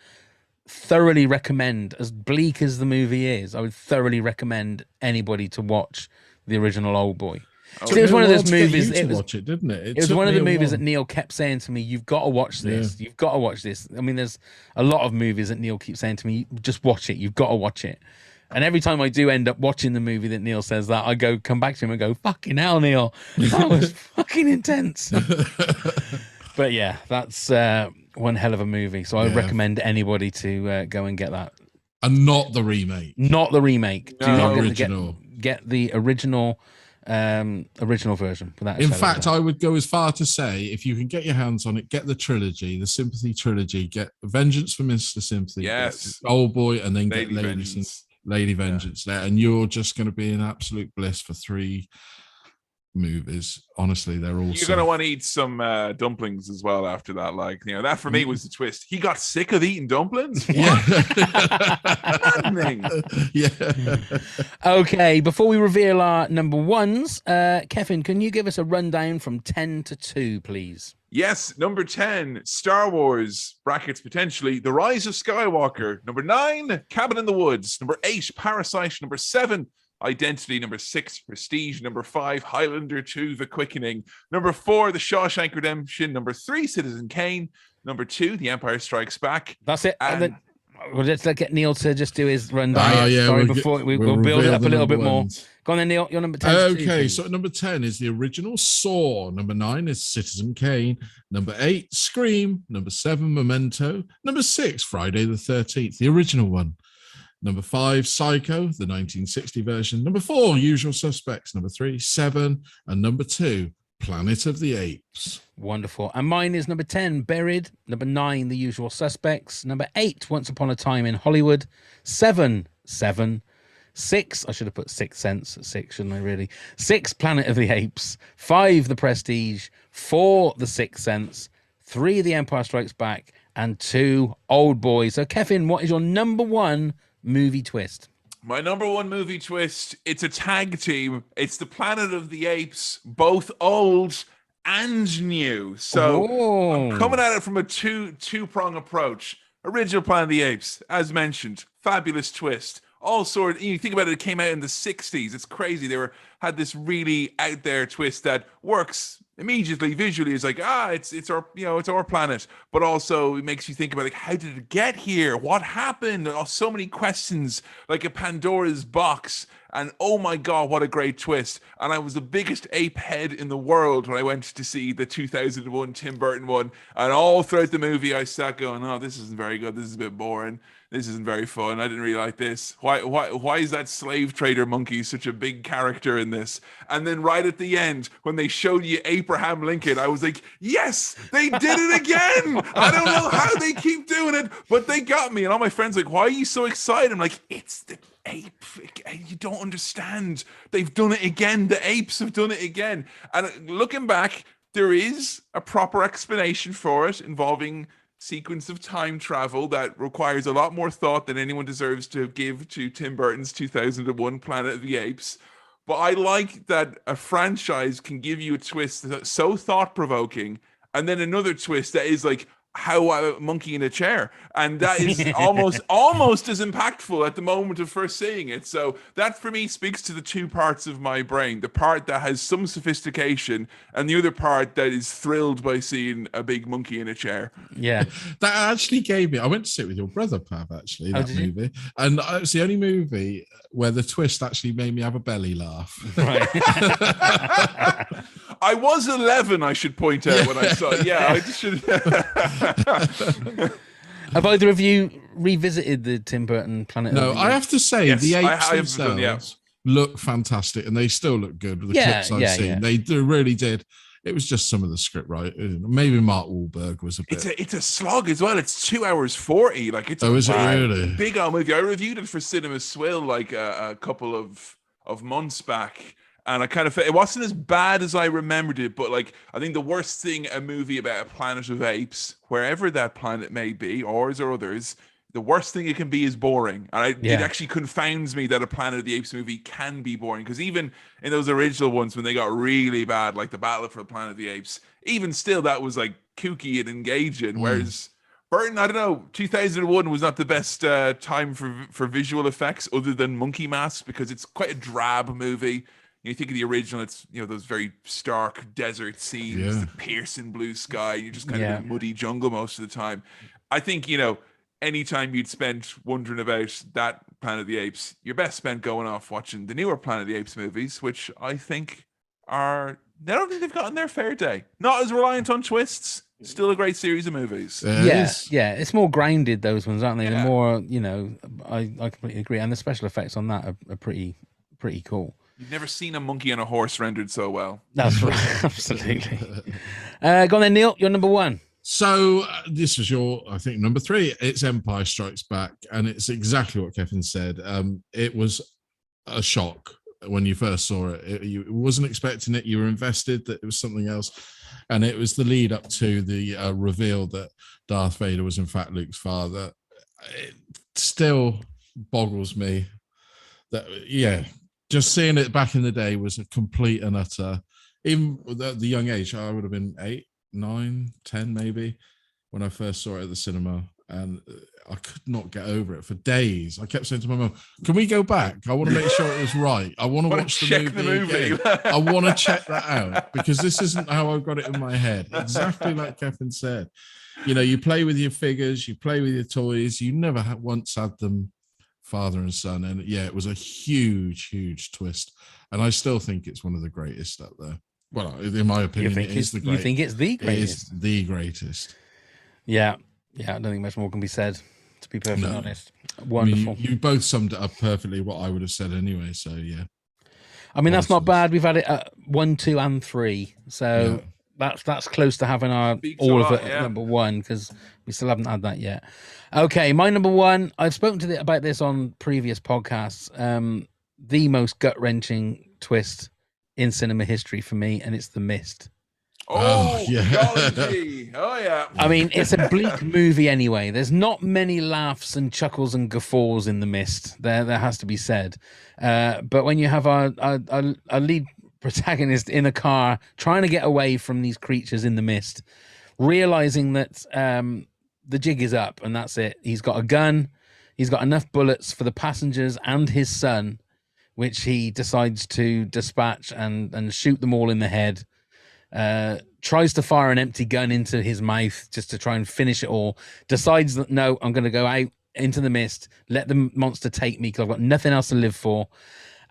thoroughly recommend, as bleak as the movie is, I would thoroughly recommend anybody to watch the original Old Boy. It was one of those movies. It was one of the movies that Neil kept saying to me, "You've got to watch this. Yeah. You've got to watch this." I mean, there's a lot of movies that Neil keeps saying to me, "Just watch it. You've got to watch it." And every time I do end up watching the movie that Neil says that, I come back to him and go, "Fucking hell, Neil, that was fucking intense." But yeah, that's one hell of a movie. So I would recommend anybody to go and get that. And not the remake. Not the remake. No. Do not original. Get the original version. In fact, I would go as far to say, if you can get your hands on it, get the trilogy, the Sympathy trilogy, get Vengeance for Mr. Sympathy, yes, Old Boy, and then get Lady Vengeance there, and you're just going to be in absolute bliss for 3 movies. Honestly, they're all. You're going to want to eat some dumplings as well after that. Like, you know, that for me was the twist. He got sick of eating dumplings. Yeah. Yeah. Okay, before we reveal our number ones, Kefin, can you give us a rundown from 10 to 2, please? Yes, number 10, Star Wars, brackets potentially, The Rise of Skywalker. Number 9, Cabin in the Woods. Number 8, Parasite. Number 7, Identity. Number 6, Prestige. Number 5, Highlander 2, The Quickening. Number 4, The Shawshank Redemption. Number 3, Citizen Kane. Number 2, The Empire Strikes Back. That's it. And then, well, let's get Neil to just do his rundown. Sorry, we'll build it up a little bit more. Go on then, Neil. You're number 10. Okay, so number 10 is the original Saw. Number 9 is Citizen Kane. Number 8, Scream. Number 7, Memento. Number 6, Friday the 13th, the original one. Number 5, Psycho, the 1960 version. Number 4, Usual Suspects. Number 3, Seven. And number 2, Planet of the Apes. Wonderful. And mine is number 10, Buried. Number 9, The Usual Suspects. Number 8, Once Upon a Time in Hollywood. 7, 6, I should have put Sixth Sense at 6, shouldn't I, really? 6, Planet of the Apes. 5, The Prestige. 4, The Sixth Sense. 3, The Empire Strikes Back. And 2, Old Boy. So, Kefin, what is your number 1 movie twist? My number 1 movie twist, it's a tag team. It's the Planet of the Apes, both old and new. So I'm coming at it from a two-prong approach. Original Planet of the Apes, as mentioned, fabulous twist. All sort. You think about it, it came out in the 60s. It's crazy. They had this really out there twist that works immediately visually. It's like, it's our planet, but also it makes you think about, like, how did it get here? What happened? So many questions, like a Pandora's box. And oh my God, what a great twist. And I was the biggest ape head in the world when I went to see the 2001 Tim Burton one. And all throughout the movie, I sat going, oh, this isn't very good. This is a bit boring. This isn't very fun. I didn't really like this. Why is that slave trader monkey such a big character in this? And then right at the end, when they showed you Abraham Lincoln, I was like, yes, they did it again. I don't know how they keep doing it, but they got me. And all my friends are like, why are you so excited? I'm like, it's the ape. You don't understand. They've done it again. The apes have done it again. And looking back, there is a proper explanation for it involving sequence of time travel that requires a lot more thought than anyone deserves to give to Tim Burton's 2001 Planet of the Apes. But I like that a franchise can give you a twist that's so thought-provoking, and then another twist that is like, how a monkey in a chair, and that is almost as impactful at the moment of first seeing it. So that for me speaks to the two parts of my brain, the part that has some sophistication and the other part that is thrilled by seeing a big monkey in a chair. Yeah, that actually gave me, I went to sit with your brother, Pav, actually, that movie, and it's the only movie where the twist actually made me have a belly laugh. Right. I was 11, I should point out, when I saw it. Yeah, I just should. Have either of you revisited the Tim Burton Planet? No, I have to say, yes, the apes themselves look fantastic, and they still look good with the clips I've seen. Yeah. They really did. It was just some of the script, right? Maybe Mark Wahlberg was a bit. It's a slog as well. It's 2 hours 40. Like, it's is it really? Big old movie. I reviewed it for Cinema Swirl like a couple of months back. And I kind of felt it wasn't as bad as I remembered it, but like, I think the worst thing a movie about a planet of apes, wherever that planet may be, ours or others, the worst thing it can be is boring. And it actually confounds me that a Planet of the Apes movie can be boring, because even in those original ones, when they got really bad, like the Battle for the Planet of the Apes, even still that was like kooky and engaging. Whereas Burton, I don't know, 2001 was not the best time for visual effects other than monkey masks, because it's quite a drab movie. You think of the original, it's, those very stark desert scenes, the piercing blue sky, and you're just kind of in a muddy jungle most of the time. I think, anytime you'd spent wondering about that Planet of the Apes, you're best spent going off watching the newer Planet of the Apes movies, which I think I don't think they've gotten their fair day. Not as reliant on twists. Still a great series of movies. Yeah. It's more grounded, those ones, aren't they? Yeah. The more, I completely agree. And the special effects on that are pretty cool. You've never seen a monkey and a horse rendered so well. That's right. Absolutely. Go on then, Neil. You're number 1. So this was I think, number 3. It's Empire Strikes Back, and it's exactly what Kevin said. It was a shock when you first saw it. You wasn't expecting it. You were invested that it was something else, and it was the lead up to the reveal that Darth Vader was in fact Luke's father. It still boggles me that just seeing it back in the day was a complete and utter. Even at the young age, I would have been 8, 9, 10 maybe when I first saw it at the cinema, and I could not get over it for days. I kept saying to my mum, can we go back? I want to make sure it was right. I want to watch the movie again. I want to check that out, because this isn't how I've got it in my head. Exactly like Kevin said. You play with your figures, you play with your toys, you never once had them father and son, and it was a huge twist, and I still think it's one of the greatest up there. Well, in my opinion, it is the greatest. You think it's the greatest? It is the greatest. Yeah, I don't think much more can be said, to be perfectly honest. Wonderful. You both summed it up perfectly, what I would have said anyway, so yeah. I mean, that's not Priceless. bad. We've had it at 1, 2, and 3, so that's close to having our Speaks all a of lot, it yeah. at number 1 because we still haven't had that yet. Okay, my number 1. I've spoken about this on previous podcasts. The most gut wrenching twist in cinema history for me, and it's The Mist. Oh, yeah. golly gee. Oh, yeah. I mean, it's a bleak movie anyway. There's not many laughs and chuckles and guffaws in The Mist. There has to be said. But when you have a lead protagonist in a car trying to get away from these creatures in the mist, realizing that the jig is up and that's it. He's got a gun. He's got enough bullets for the passengers and his son, which he decides to dispatch and shoot them all in the head. Tries to fire an empty gun into his mouth just to try and finish it all. Decides that, no, I'm going to go out into the mist, let the monster take me because I've got nothing else to live for.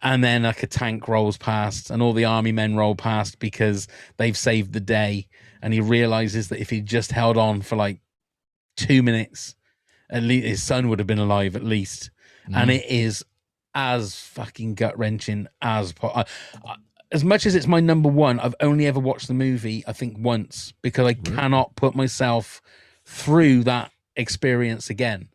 And then like a tank rolls past and all the army men roll past because they've saved the day. And he realizes that if he just held on for like 2 minutes, at least his son would have been alive at least. And it is as fucking gut wrenching as much as it's my number 1, I've only ever watched the movie, I think, once because I cannot put myself through that experience again.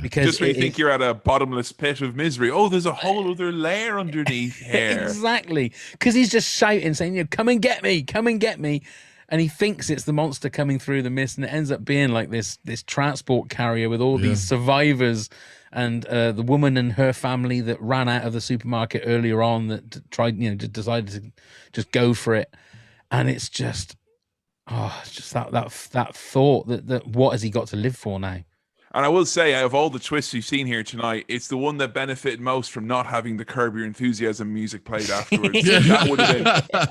Because just when you think you're at a bottomless pit of misery, oh, there's a whole other layer underneath here. Exactly. Because he's just shouting, saying, you know, come and get me, come and get me. And he thinks it's the monster coming through the mist, and it ends up being like this transport carrier with all these survivors and the woman and her family that ran out of the supermarket earlier on that tried, you know, decided to just go for it. And it's just, it's just that thought that what has he got to live for now? And I will say, out of all the twists you've seen here tonight, it's the one that benefited most from not having the Curb Your Enthusiasm music played afterwards. That would have been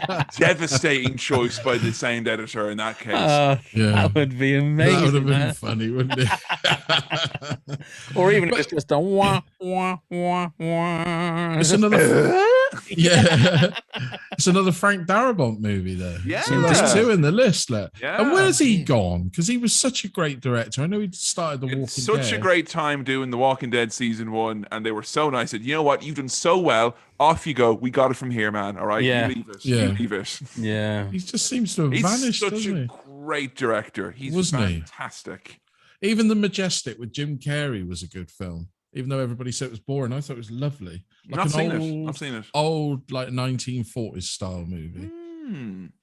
a devastating choice by the sound editor in that case. That would be amazing. That would have been funny, wouldn't it? Or even just a wah, wah, wah, wah. It's another... it's another Frank Darabont movie there. Yeah. So there's 2 in the list. Like. Yeah. And where's he gone? Because he was such a great director. I know he started The Walking Dead. Such a great time doing The Walking Dead season 1, and they were so nice. Said, you know what, you've done so well. Off you go. We got it from here, man. All right, Yeah. You leave it. Yeah. You leave it. Yeah. He just seems to have He's vanished, such doesn't a he? great director. He's Wasn't he? fantastic. Even The Majestic with Jim Carrey was a good film. Even though everybody said it was boring, I thought it was lovely. Like I've seen it. Old, like 1940s style movie.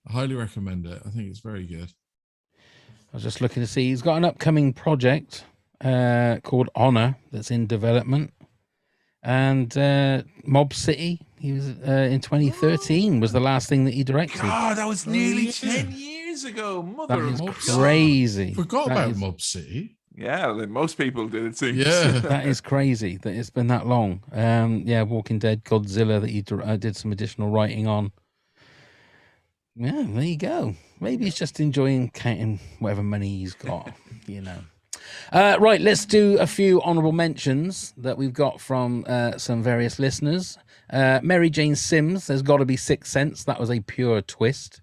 I highly recommend it. I think it's very good. I was just looking to see. He's got an upcoming project called Honor that's in development. And Mob City, he was in 2013 was the last thing that he directed. God, that was nearly 10 years ago. Mother That is of crazy. Forgot about Mob City. Yeah, like most people did, it seems. Yeah. That is crazy that it's been that long. Walking Dead, Godzilla that he did some additional writing on. Yeah, there you go. Maybe he's just enjoying counting whatever money he's got, you know. Right, let's do a few honourable mentions that we've got from some various listeners. Mary Jane Sims, there's got to be Sixth Sense. That was a pure twist.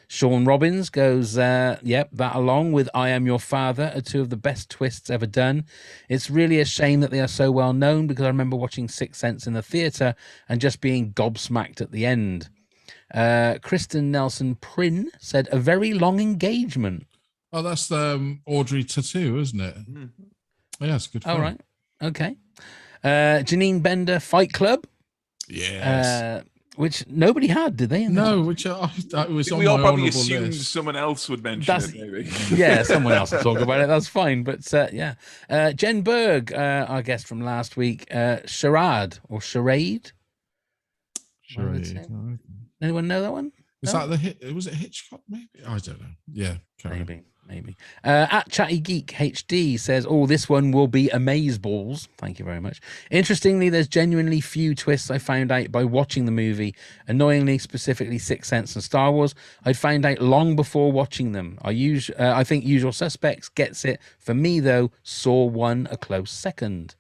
Sean Robbins goes, that along with I Am Your Father are 2 of the best twists ever done. It's really a shame that they are so well known because I remember watching Sixth Sense in the theatre and just being gobsmacked at the end. Kristen Nelson Prynne said, a very long engagement. Oh, that's the Audrey Tattoo, isn't it? Oh, yeah, it's a good film. All right. Okay. Janine Bender, Fight Club. Yes. Which nobody had, did they? No, which that was on we my all probably honourable assumed list. someone else would mention it, maybe. Yeah, someone else will talk about it. That's fine. But Jen Berg, our guest from last week, Charade or Charade. Anyone know that one? Is that the hit? Was it Hitchcock? Maybe I don't know. Yeah, maybe. At Chatty Geek HD says, this one will be amazeballs. Thank you very much. Interestingly, there's genuinely few twists I found out by watching the movie. Annoyingly, specifically Sixth Sense and Star Wars, I'd found out long before watching them. I think Usual Suspects gets it. For me, though, Saw 1 a close second.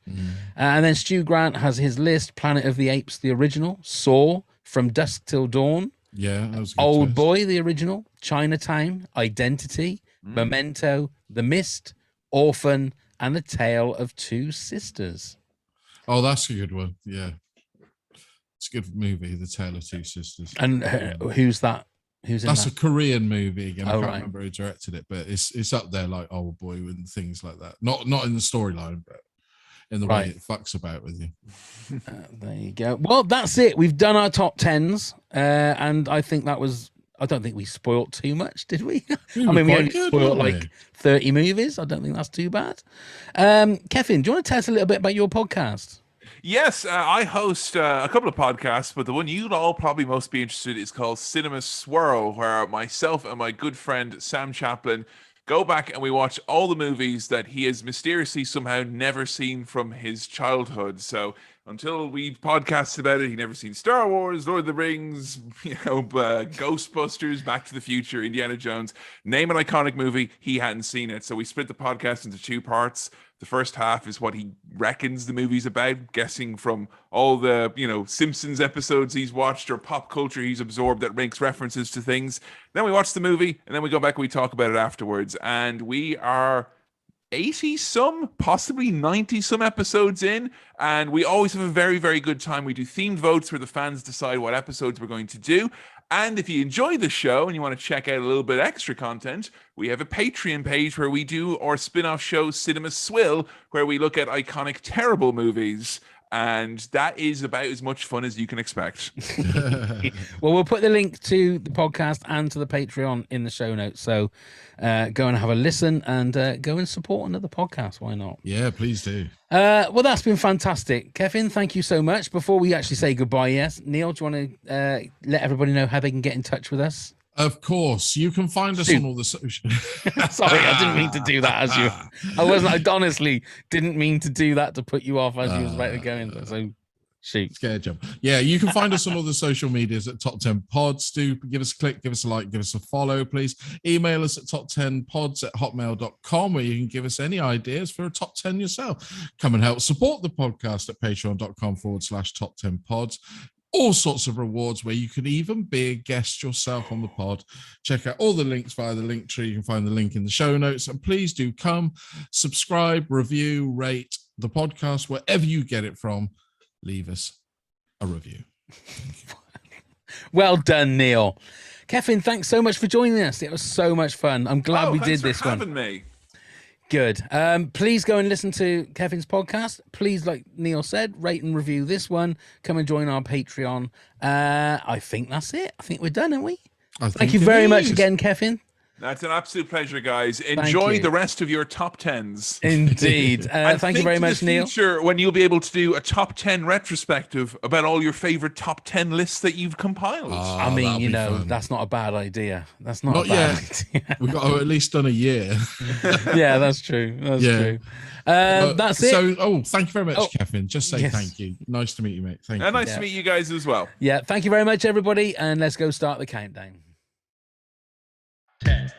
And then Stu Grant has his list: Planet of the Apes, the original; Saw, From Dusk Till Dawn; Yeah, that was a good Old twist. Boy, the original; Chinatown; Identity; Memento; The Mist; Orphan; and A Tale of Two Sisters. Oh, that's a good one. Yeah. It's a good movie, The Tale of Two Sisters. And who's that? Who's in That's that? a Korean movie again. I Oh, can't right. remember who directed it, but it's up there like Old Boy and things like that. Not in the storyline, but in the way it fucks about with you. There you go. Well, that's it. We've done our top 10s, and I think that was. I don't think we spoilt too much, did we? I mean, we only spoiled like 30 movies. I don't think that's too bad. Kefin, do you want to tell us a little bit about your podcast? Yes, I host a couple of podcasts, but the one you'd all probably most be interested in is called Cinema Swirl, where myself and my good friend Sam Chaplin go back and we watch all the movies that he has mysteriously somehow never seen from his childhood. So until we podcast about it, he'd never seen Star Wars, Lord of the Rings, Ghostbusters, Back to the Future, Indiana Jones. Name an iconic movie, he hadn't seen it. So we split the podcast into two parts. The first half is what he reckons the movie's about, guessing from all the, Simpsons episodes he's watched or pop culture he's absorbed that makes references to things. Then we watch the movie, and then we go back and we talk about it afterwards. And we are 80-some, possibly 90-some episodes in, and we always have a very, very good time. We do themed votes where the fans decide what episodes we're going to do. And if you enjoy the show and you want to check out a little bit extra content, we have a Patreon page where we do our spin-off show, Cinema Swirl, where we look at iconic, terrible movies. And that is about as much fun as you can expect. Well, we'll put the link to the podcast and to the Patreon in the show notes. So go and have a listen and go and support another podcast. Why not? Yeah, please do. Well, that's been fantastic. Kefin, thank you so much. Before we actually say goodbye, yes, Neil, do you want to let everybody know how they can get in touch with us? Of course, you can find us on all the social. Sorry, I didn't mean to do that as you. I honestly didn't mean to do that to put you off as you was about to go in. So, shoot. Scared jump. Yeah, you can find us on all the social medias at Top 10 Pods. Do give us a click, give us a like, give us a follow, please. Email us at top10pods@hotmail.com, where you can give us any ideas for a top 10 yourself. Come and help support the podcast at patreon.com/top10pods. All sorts of rewards where you could even be a guest yourself on the pod. Check out all the links via the LINKTREE. You can find the link in the show notes. And please do come, subscribe, review, rate the podcast, wherever you get it from. Leave us a review. Well done, Neil. Kefin, thanks so much for joining us. It was so much fun. I'm glad we did this one. Thanks for having me. Good. Please go and listen to Kevin's podcast. Please, like Neil said, rate and review this one. Come and join our Patreon. I think that's it. I think we're done, aren't we? Thank you very much again, Kefin. That's an absolute pleasure, guys. Enjoy the rest of your top 10s. Indeed. Thank you very much, Neil. When you'll be able to do a top 10 retrospective about all your favorite top 10 lists that you've compiled. I mean, that's not a bad idea. That's not a bad idea. We've got at least done a year. Yeah, that's true. That's true. That's it. So, thank you very much, Kefin. Just say thank you. Nice to meet you, mate. Thank you. And nice to meet you guys as well. Yeah, thank you very much, everybody. And let's go start the countdown. 10.